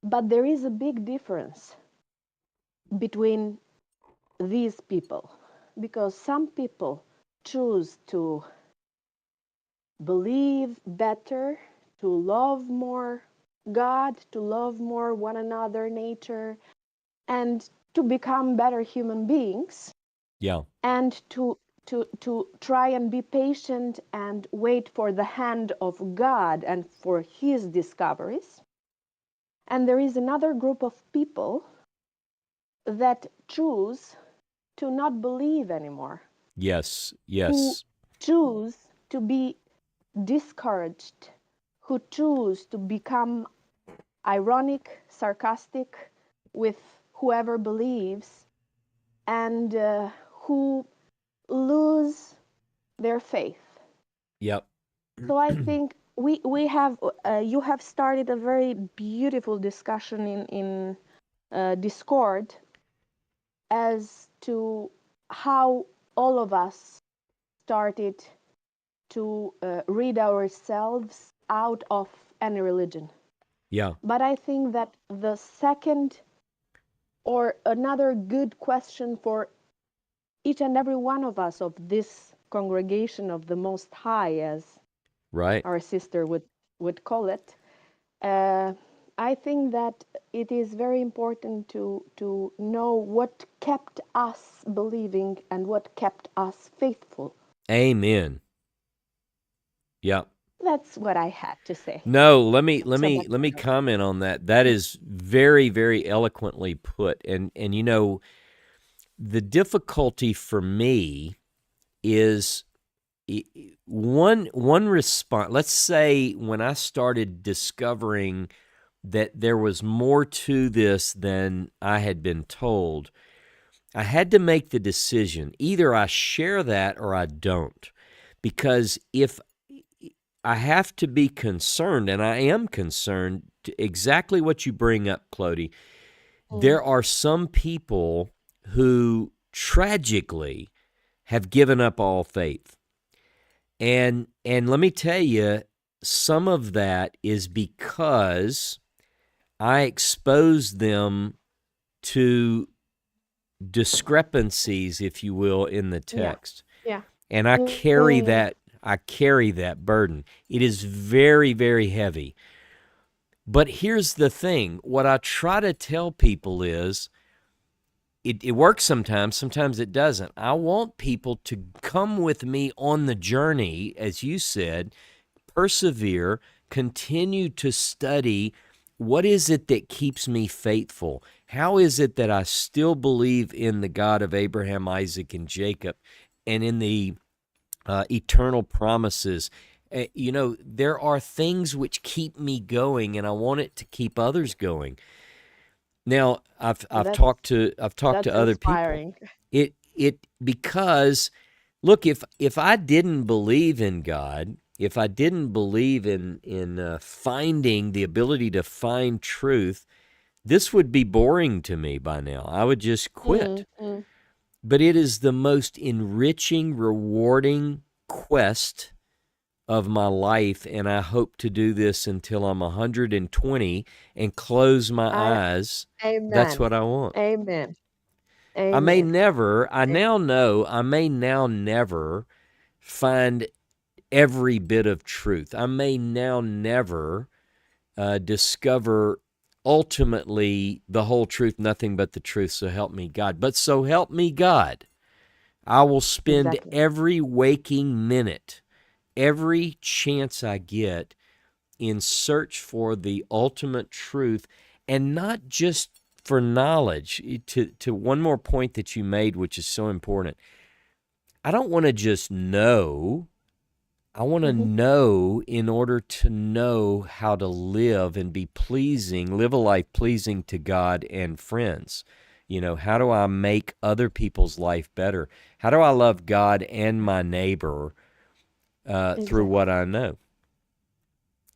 But there is a big difference between these people, because some people choose to believe better, to love more God, to love more one another, nature, and to become better human beings. Yeah. And to try and be patient and wait for the hand of God and for his discoveries. And there is another group of people that choose to not believe anymore. Yes. Who choose to be discouraged, who choose to become ironic, sarcastic with whoever believes, and who lose their faith. Yep. So I think we have you have started a very beautiful discussion in Discord as to how all of us started to read ourselves out of any religion. Yeah. But I think that the second or another good question for each and every one of us of this congregation of the Most High, as our sister would call it, I think that it is very important to know what kept us believing and what kept us faithful. Amen. Yeah. That's what I had to say. No, let me comment on that. That is very, very eloquently put. And you know, the difficulty for me is one response. Let's say when I started discovering that there was more to this than I had been told, I had to make the decision. Either I share that or I don't. Because if I have to be concerned, and I am concerned, to exactly what you bring up, Clody. There are some people who tragically have given up all faith. And let me tell you, some of that is because I expose them to discrepancies, if you will, in the text. Yeah. And I carry that burden. It is very, very heavy. But here's the thing. What I try to tell people is, it works sometimes it doesn't. I want people to come with me on the journey, as you said, persevere, continue to study. What is it that keeps me faithful? How is it that I still believe in the God of Abraham, Isaac, and Jacob, and in the eternal promises? There are things which keep me going, and I want it to keep others going. Now, I've talked to other inspiring. people. Because look, if I didn't believe in God, if I didn't believe in finding the ability to find truth, this would be boring to me by now. I would just quit. But it is the most enriching, rewarding quest of my life, and I hope to do this until I'm 120 and close my eyes. Amen. That's what I want. Amen. I may never find every bit of truth. I may now never discover ultimately the whole truth, nothing but the truth, so help me God. But so help me God, I will spend every waking minute, every chance I get, in search for the ultimate truth, and not just for knowledge. To one more point that you made, which is so important, I don't want to just know. I want to know in order to know how to live and live a life pleasing to God and friends. How do I make other people's life better? How do I love God and my neighbor through what I know?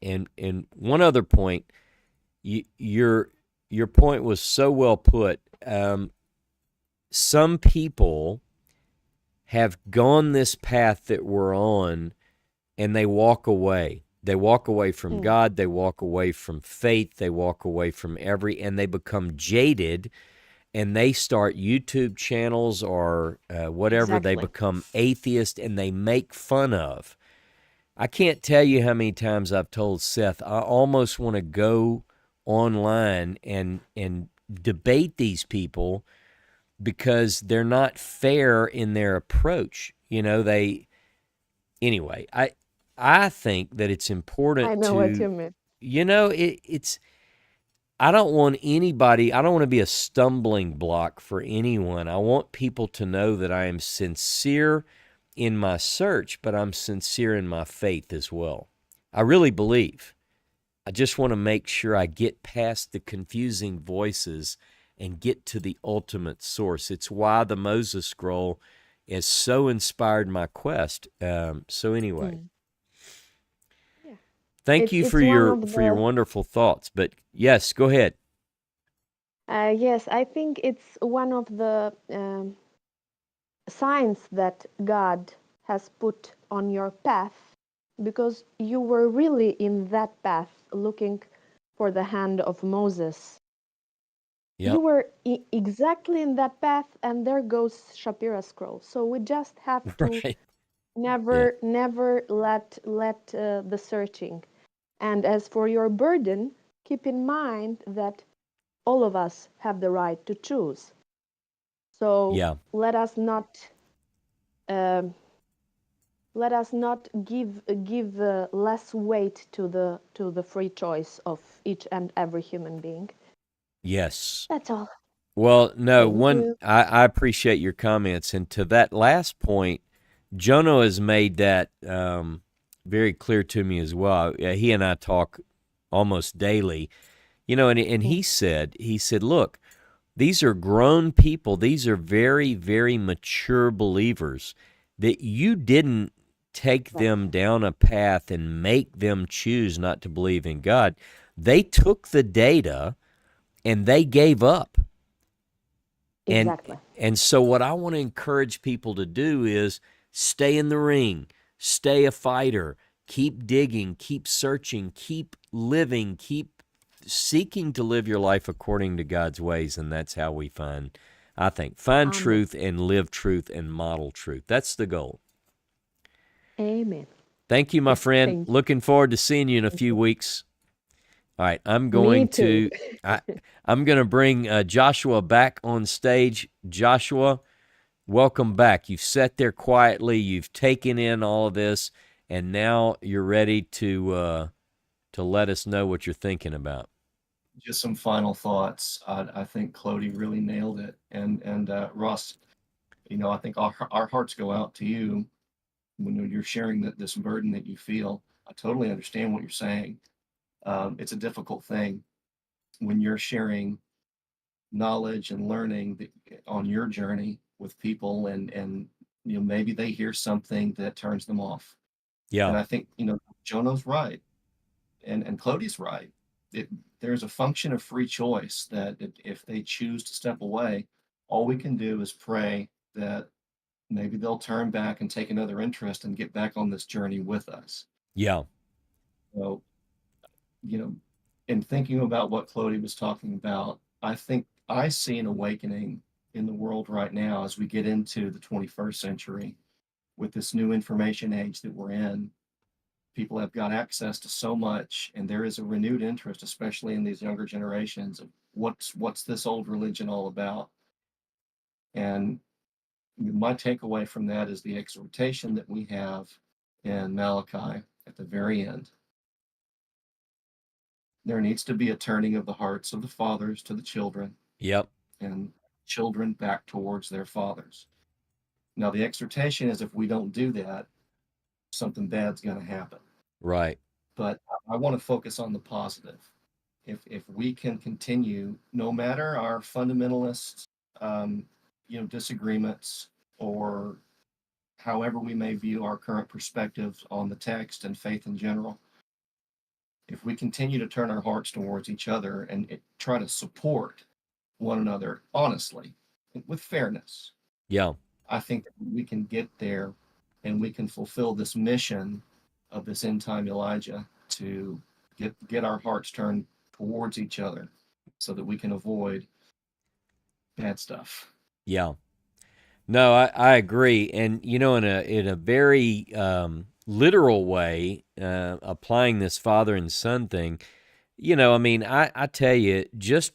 And one other point, your point was so well put. Some people have gone this path that we're on, and they walk away. They walk away from God. They walk away from faith. They walk away from and they become jaded, and they start YouTube channels or whatever. They become atheist, and they make fun of. I can't tell you how many times I've told Seth, I almost want to go online and debate these people because they're not fair in their approach. Anyway, I think that it's important I know what you mean. I don't want to be a stumbling block for anyone. I want people to know that I am sincere in my search, but I'm sincere in my faith as well. I really believe. I just want to make sure I get past the confusing voices and get to the ultimate source. It's why the Moses Scroll has so inspired my quest. So anyway, thank you for your wonderful thoughts. But yes, go ahead. Yes, I think it's one of the signs that God has put on your path, because you were really in that path looking for the hand of Moses. Yep. You were exactly in that path, and there goes Shapira's scroll. So we just have to never let the searching. And as for your burden, keep in mind that all of us have the right to choose. So let us not give less weight to the free choice of each and every human being. Yes. That's all. Well, no, I appreciate your comments. And to that last point, Jono has made that very clear to me as well. He and I talk almost daily, and he said, look, these are grown people. These are very, very mature believers, that you didn't take them down a path and make them choose not to believe in God. They took the data and they gave up. Exactly. And so what I want to encourage people to do is stay in the ring, stay a fighter, keep digging, keep searching, keep living, keep seeking to live your life according to God's ways. And that's how we find Amen. truth and live truth and model truth. That's the goal. Amen. Thank you, my friend. Thank you. Looking forward to seeing you in a few weeks. All right, I'm going too. I'm going to bring Joshua back on stage. Joshua, welcome back. You've sat there quietly. You've taken in all of this, and now you're ready to let us know what you're thinking about. Just some final thoughts. I think Clody really nailed it, and Russ, I think our hearts go out to you when you're sharing this burden that you feel. I totally understand what you're saying. It's a difficult thing when you're sharing knowledge and learning on your journey with people, and maybe they hear something that turns them off. Yeah. And I think Jono's right, and Clody's right. There's a function of free choice that if they choose to step away, all we can do is pray that maybe they'll turn back and take another interest and get back on this journey with us. Yeah. So, in thinking about what Clody was talking about, I think I see an awakening in the world right now as we get into the 21st century with this new information age that we're in. People have got access to so much, and there is a renewed interest, especially in these younger generations, of what's this old religion all about. And my takeaway from that is the exhortation that we have in Malachi at the very end. There needs to be a turning of the hearts of the fathers to the children. Yep. And children back towards their fathers. Now, the exhortation is if we don't do that, something bad's going to happen. Right. But I want to focus on the positive. If we can continue, no matter our fundamentalist, disagreements, or however we may view our current perspectives on the text and faith in general, if we continue to turn our hearts towards each other and try to support one another honestly, with fairness, Yeah. I think we can get there, and we can fulfill this mission of this end time Elijah to get our hearts turned towards each other so that we can avoid bad stuff. Yeah. No, I agree. And, in a very literal way, applying this father and son thing, I tell you, just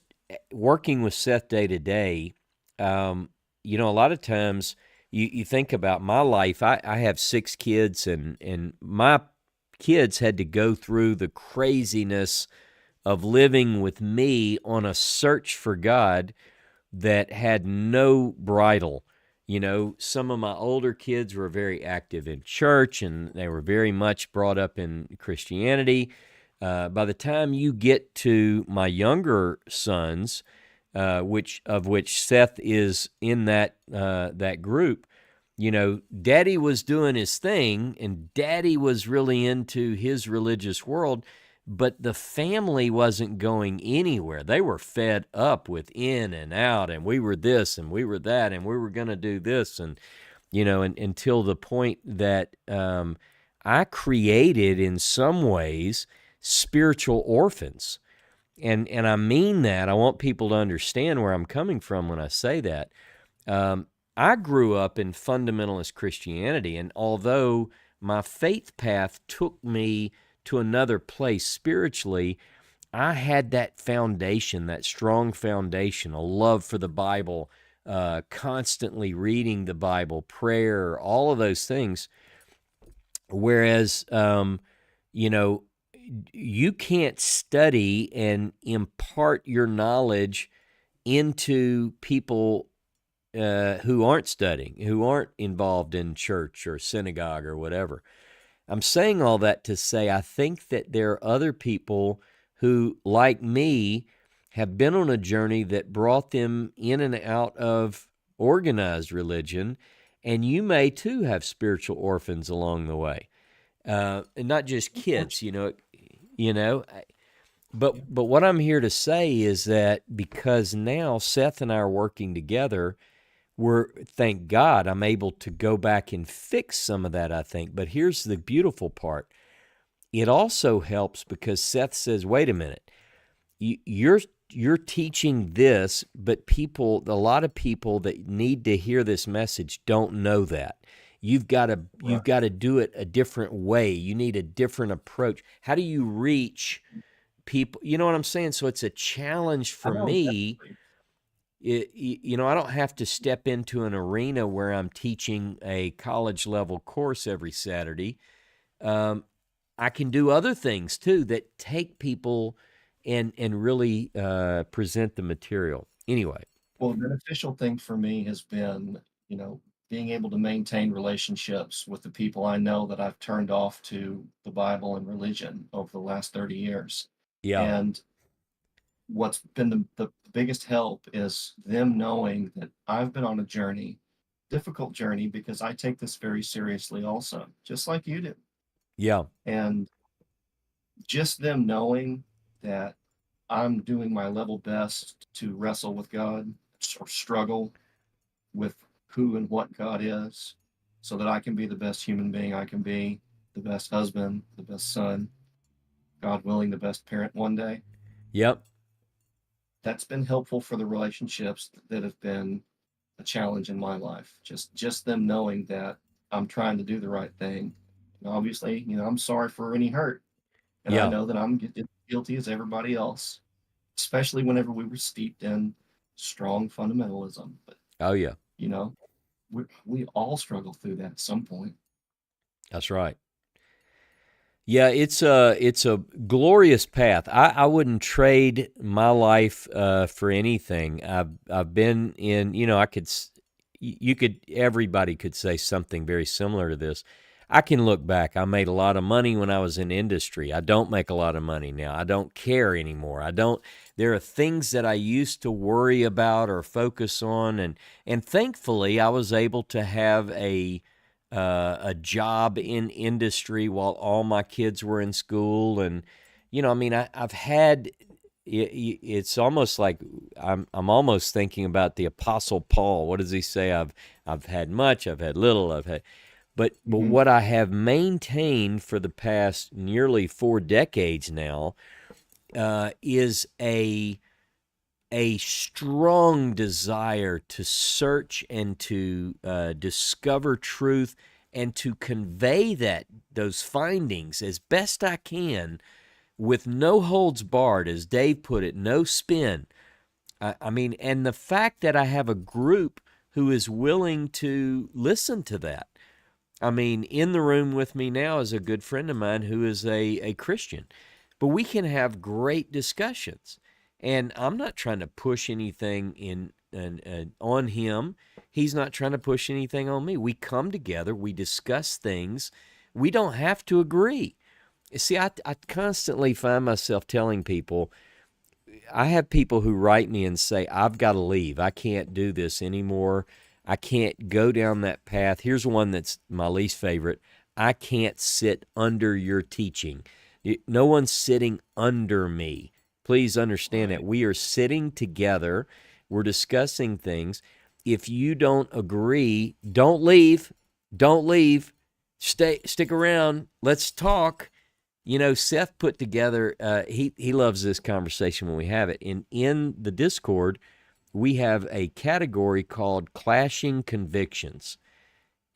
working with Seth day to day, a lot of times you think about my life. I have 6 kids, and my kids had to go through the craziness of living with me on a search for God that had no bridle. Some of my older kids were very active in church, and they were very much brought up in Christianity. By the time you get to my younger sons, which Seth is in that group, Daddy was doing his thing, and Daddy was really into his religious world, but the family wasn't going anywhere. They were fed up with in and out, and we were this, and we were that, and we were going to do this, and until the point that I created, in some ways, spiritual orphans. And I mean that. I want people to understand where I'm coming from when I say that. I grew up in fundamentalist Christianity, and although my faith path took me to another place spiritually, I had that foundation, that strong foundation, a love for the Bible, constantly reading the Bible, prayer, all of those things. Whereas, you can't study and impart your knowledge into people who aren't studying, who aren't involved in church or synagogue or whatever. I'm saying all that to say I think that there are other people who, like me, have been on a journey that brought them in and out of organized religion, and you may too have spiritual orphans along the way, and not just kids. But what I'm here to say is that because now Seth and I are working together, thank God I'm able to go back and fix some of that, I think. But here's the beautiful part. It also helps because Seth says, wait a minute, you're teaching this, but a lot of people that need to hear this message don't know that. You've got to do it a different way. You need a different approach. How do you reach people? You know what I'm saying? So it's a challenge for me. I don't have to step into an arena where I'm teaching a college level course every Saturday. I can do other things too that take people and really present the material. Anyway. Well, the beneficial thing for me has been, being able to maintain relationships with the people I know that I've turned off to the Bible and religion over the last 30 years. Yeah. And what's been the biggest help is them knowing that I've been on a journey, difficult journey, because I take this very seriously also, just like you do. Yeah. And just them knowing that I'm doing my level best to wrestle with God or struggle with who and what God is so that I can be the best human being I can be, the best husband, the best son, God willing, the best parent one day. Yep. That's been helpful for the relationships that have been a challenge in my life. Just them knowing that I'm trying to do the right thing. And obviously, I'm sorry for any hurt. And I know that I'm guilty as everybody else, especially whenever we were steeped in strong fundamentalism. But oh yeah, we all struggle through that at some point. That's right. Yeah, it's a glorious path. I wouldn't trade my life for anything. I've been in, everybody could say something very similar to this. I can look back. I made a lot of money when I was in industry. I don't make a lot of money now. I don't care anymore. There are things that I used to worry about or focus on, and thankfully I was able to have a job in industry while all my kids were in school. And, I've had, it's almost like I'm almost thinking about the Apostle Paul. What does he say? I've had much, I've had little, but what I have maintained for the past nearly 4 decades now is a strong desire to search and to discover truth and to convey those findings as best I can with no holds barred, as Dave put it, no spin. And the fact that I have a group who is willing to listen to that. In the room with me now is a good friend of mine who is a Christian, but we can have great discussions. And I'm not trying to push anything on him. He's not trying to push anything on me. We come together, we discuss things. We don't have to agree. See, I constantly find myself telling people, I have people who write me and say, I've got to leave. I can't do this anymore. I can't go down that path. Here's one that's my least favorite. I can't sit under your teaching. No one's sitting under me. Please understand that we are sitting together. We're discussing things. If you don't agree, don't leave. Don't leave. Stick around. Let's talk. Seth put together, he loves this conversation when we have it. In the Discord, we have a category called clashing convictions.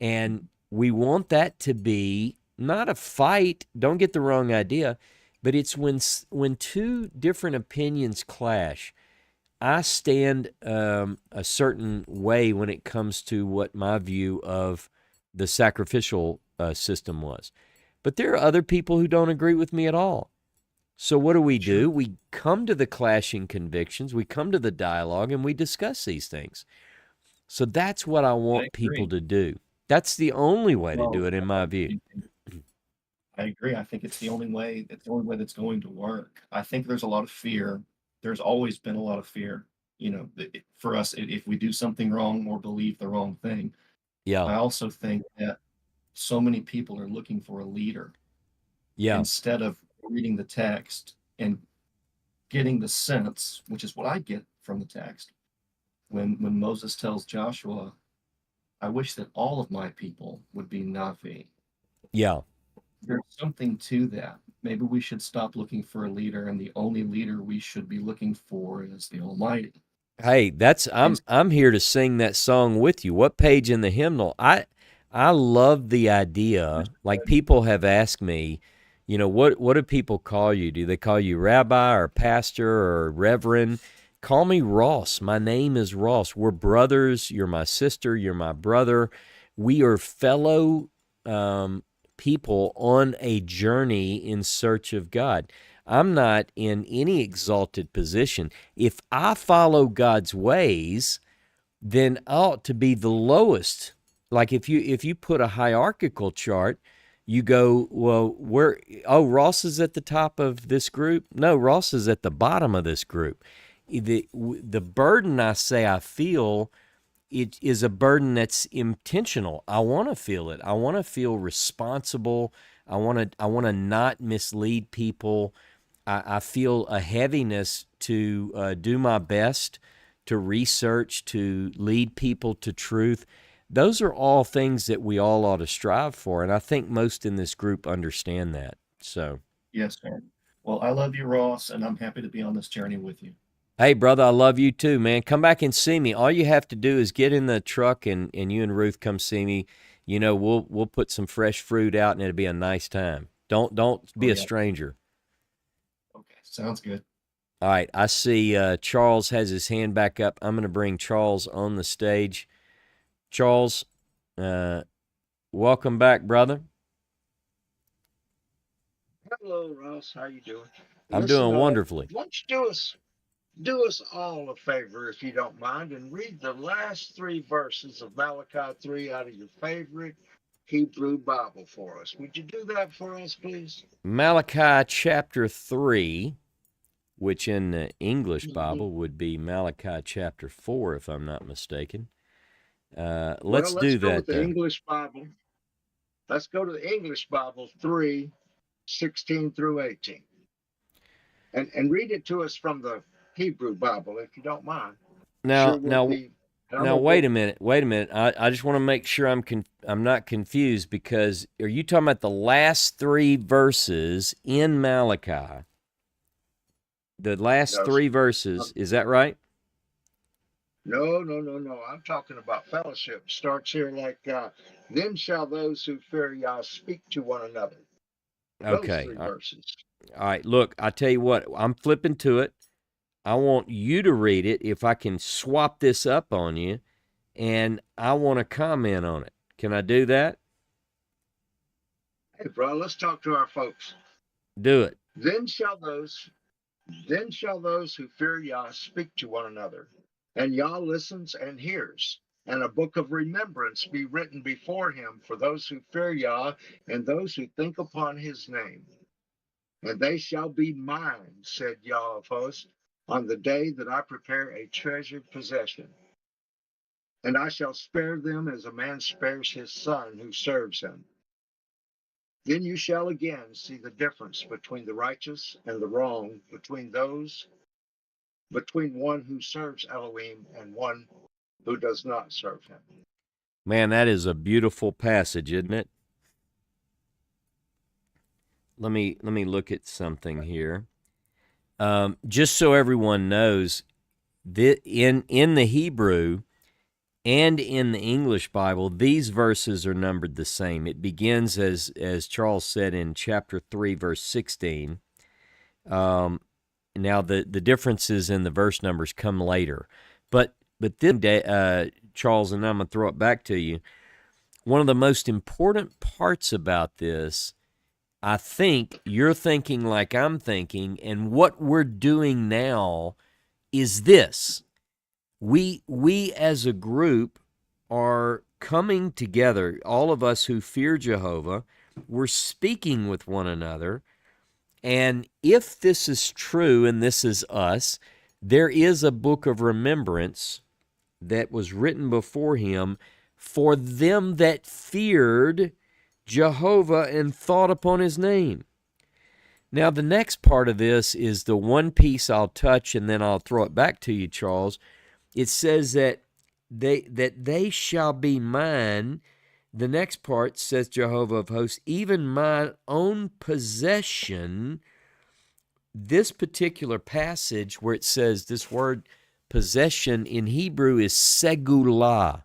And we want that to be not a fight. Don't get the wrong idea. But it's when two different opinions clash. I stand a certain way when it comes to what my view of the sacrificial system was. But there are other people who don't agree with me at all. So what do? We come to the clashing convictions, we come to the dialogue, and we discuss these things. So that's what I want people to do. That's the only way to do it, in my view. I agree. I think it's the only way. It's the only way that's going to work. I think there's a lot of fear. There's always been a lot of fear, for us, if we do something wrong or believe the wrong thing. Yeah. I also think that so many people are looking for a leader. Yeah. Instead of reading the text and getting the sense, which is what I get from the text, when Moses tells Joshua, I wish that all of my people would be Navi. Yeah. There's something to that. Maybe we should stop looking for a leader, and the only leader we should be looking for is the Almighty. Hey, I'm here to sing that song with you. What page in the hymnal? I love the idea. Like, people have asked me, what do people call you? Do they call you rabbi or pastor or reverend? Call me Ross. My name is Ross. We're brothers. You're my sister. You're my brother. We are fellow people on a journey in search of God. I'm not in any exalted position. If I follow God's ways, then I ought to be the lowest. Like, if you put a hierarchical chart, you go, well, Ross is at the top of this group? No, Ross is at the bottom of this group. The burden I say I feel, it is a burden that's intentional. I want to feel it. I want to feel responsible. I want to not mislead people. I feel a heaviness to do my best, to research, to lead people to truth. Those are all things that we all ought to strive for, and I think most in this group understand that. So, yes, sir. Well, I love you, Ross, and I'm happy to be on this journey with you. Hey, brother, I love you too, man. Come back and see me. All you have to do is get in the truck, and you and Ruth come see me. We'll put some fresh fruit out, and it'll be a nice time. Don't be a stranger. Okay, sounds good. All right, I see Charles has his hand back up. I'm going to bring Charles on the stage. Charles, welcome back, brother. Hello, Ross. How you doing? I'm doing wonderfully. Why don't you do us all a favor, if you don't mind, and read the last 3 verses of Malachi 3 out of your favorite Hebrew Bible for us. Would you do that for us, please? Malachi chapter 3, which in the English Bible would be Malachi chapter 4, if I'm not mistaken. Let's do that. With the English Bible. Let's go to the English Bible 3:16 through 18. And read it to us from the Hebrew Bible, if you don't mind. Now, wait a minute. I just want to make sure I'm not confused, because are you talking about the last 3 verses in Malachi? The last 3 verses, is that right? No. I'm talking about fellowship. Starts here like, then shall those who fear Yah speak to one another. Okay. Those 3 verses. All right, look, I tell you what, I'm flipping to it. I want you to read it, if I can swap this up on you, and I want to comment on it. Can I do that? Hey, bro, let's talk to our folks. Do it. Then shall those who fear Yah speak to one another, and Yah listens and hears, and a book of remembrance be written before him for those who fear Yah and those who think upon his name. And they shall be mine, said Yah of hosts, on the day that I prepare a treasured possession. And I shall spare them as a man spares his son who serves him. Then you shall again see the difference between the righteous and the wrong, between one who serves Elohim and one who does not serve him. Man, that is a beautiful passage, isn't it? Let me look at something here. Just so everyone knows, in the Hebrew and in the English Bible, these verses are numbered the same. It begins, as Charles said, in chapter 3, verse 16. Now, the differences in the verse numbers come later. But then, Charles, and I'm going to throw it back to you, one of the most important parts about this, I think you're thinking like I'm thinking, and what we're doing now is this. We as a group are coming together, all of us who fear Jehovah, we're speaking with one another, and if this is true and this is us, there is a book of remembrance that was written before him for them that feared Jehovah and thought upon his name. Now, the next part of this is the one piece I'll touch, and then I'll throw it back to you, Charles. It says that they shall be mine. The next part says, Jehovah of hosts, even mine own possession. This particular passage where it says this word possession in Hebrew is segulah.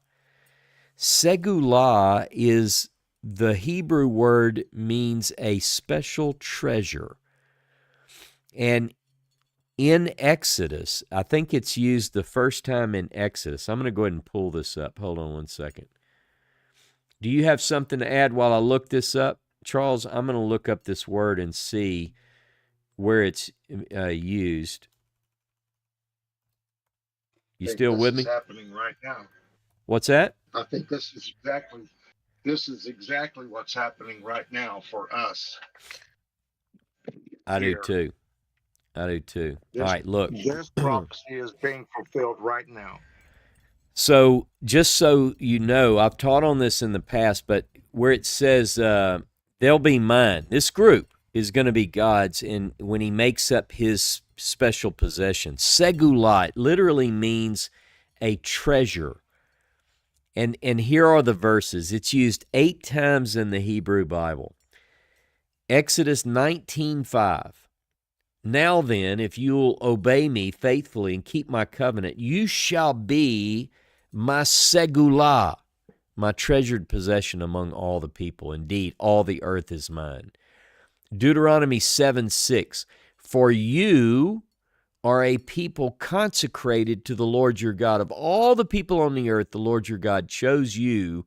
Segulah is the Hebrew word, means a special treasure. And in Exodus, I think it's used the first time in Exodus. I'm going to go ahead and pull this up. Hold on one second. Do you have something to add while I look this up? Charles, I'm going to look up this word and see where it's used. You still with me? This is happening right now. What's that? I think this is exactly what's happening right now for us. I here. do too. I do too. All right, look. This prophecy is being fulfilled right now. So just so you know, I've taught on this in the past, but where it says they'll be mine, this group is going to be God's, and when he makes up his special possession. Segulah literally means a treasure. And here are the verses. It's used 8 times in the Hebrew Bible. Exodus 19:5. Now then, if you'll obey me faithfully and keep my covenant, you shall be my segulah, my treasured possession among all the people. Indeed, all the earth is mine. Deuteronomy 7:6. For you are a people consecrated to the Lord your God. Of all the people on the earth, the Lord your God chose you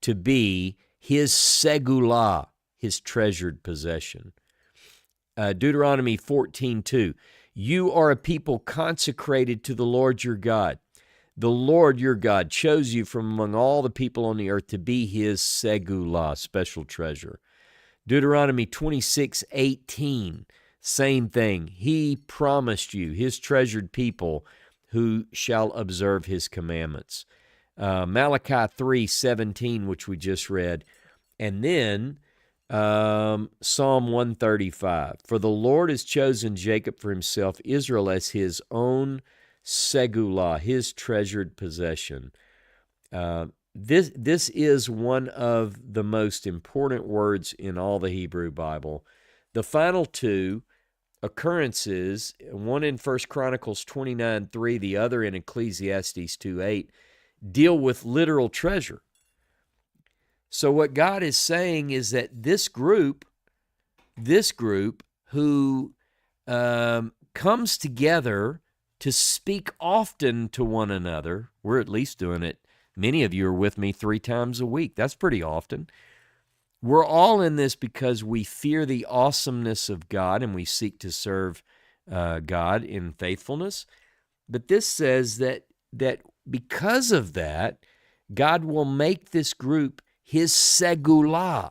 to be his segulah, his treasured possession. Deuteronomy 14:2. You are a people consecrated to the Lord your God. The Lord your God chose you from among all the people on the earth to be his segulah, special treasure. Deuteronomy 26:18. Same thing. He promised you, his treasured people, who shall observe his commandments. Malachi 3:17, which we just read. And then Psalm 135. For the Lord has chosen Jacob for himself, Israel as his own segulah, his treasured possession. This is one of the most important words in all the Hebrew Bible. The final two occurrences, one in 1 Chronicles 29:3, the other in Ecclesiastes 2:8, deal with literal treasure. So what God is saying is that this group who comes together to speak often to one another, we're at least doing it. Many of you are with me 3 times a week. That's pretty often. We're all in this because we fear the awesomeness of God and we seek to serve God in faithfulness. But this says that because of that, God will make this group his segulah.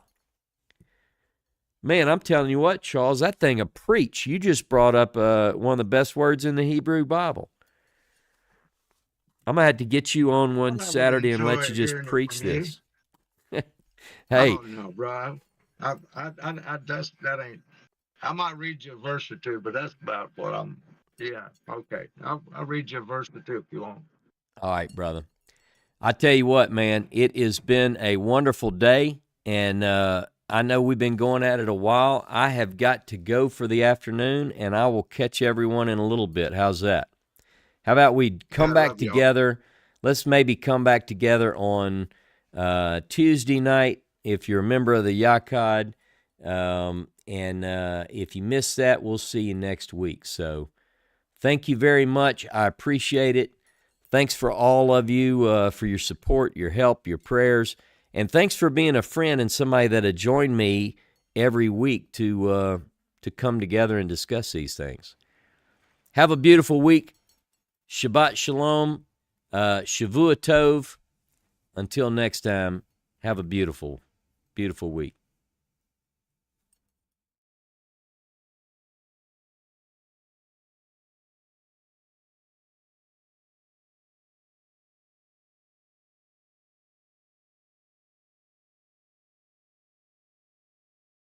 Man, I'm telling you what, Charles, that thing a preach. You just brought up one of the best words in the Hebrew Bible. I'm going to have to get you on one Saturday and let you just preach this. Hey. Oh, no, bro. That ain't. I might read you a verse or two, but that's about what I'm. Yeah, okay. I'll read you a verse or two if you want. All right, brother. I tell you what, man, it has been a wonderful day, and I know we've been going at it a while. I have got to go for the afternoon, and I will catch everyone in a little bit. How's that? How about we come back together? Let's maybe come back together on Tuesday night if you're a member of the Yakad. And if you miss that, we'll see you next week. So thank you very much. I appreciate it. Thanks for all of you for your support, your help, your prayers. And thanks for being a friend and somebody that had joined me every week to come together and discuss these things. Have a beautiful week. Shabbat Shalom. Shavua Tov. Until next time, have a beautiful, beautiful week.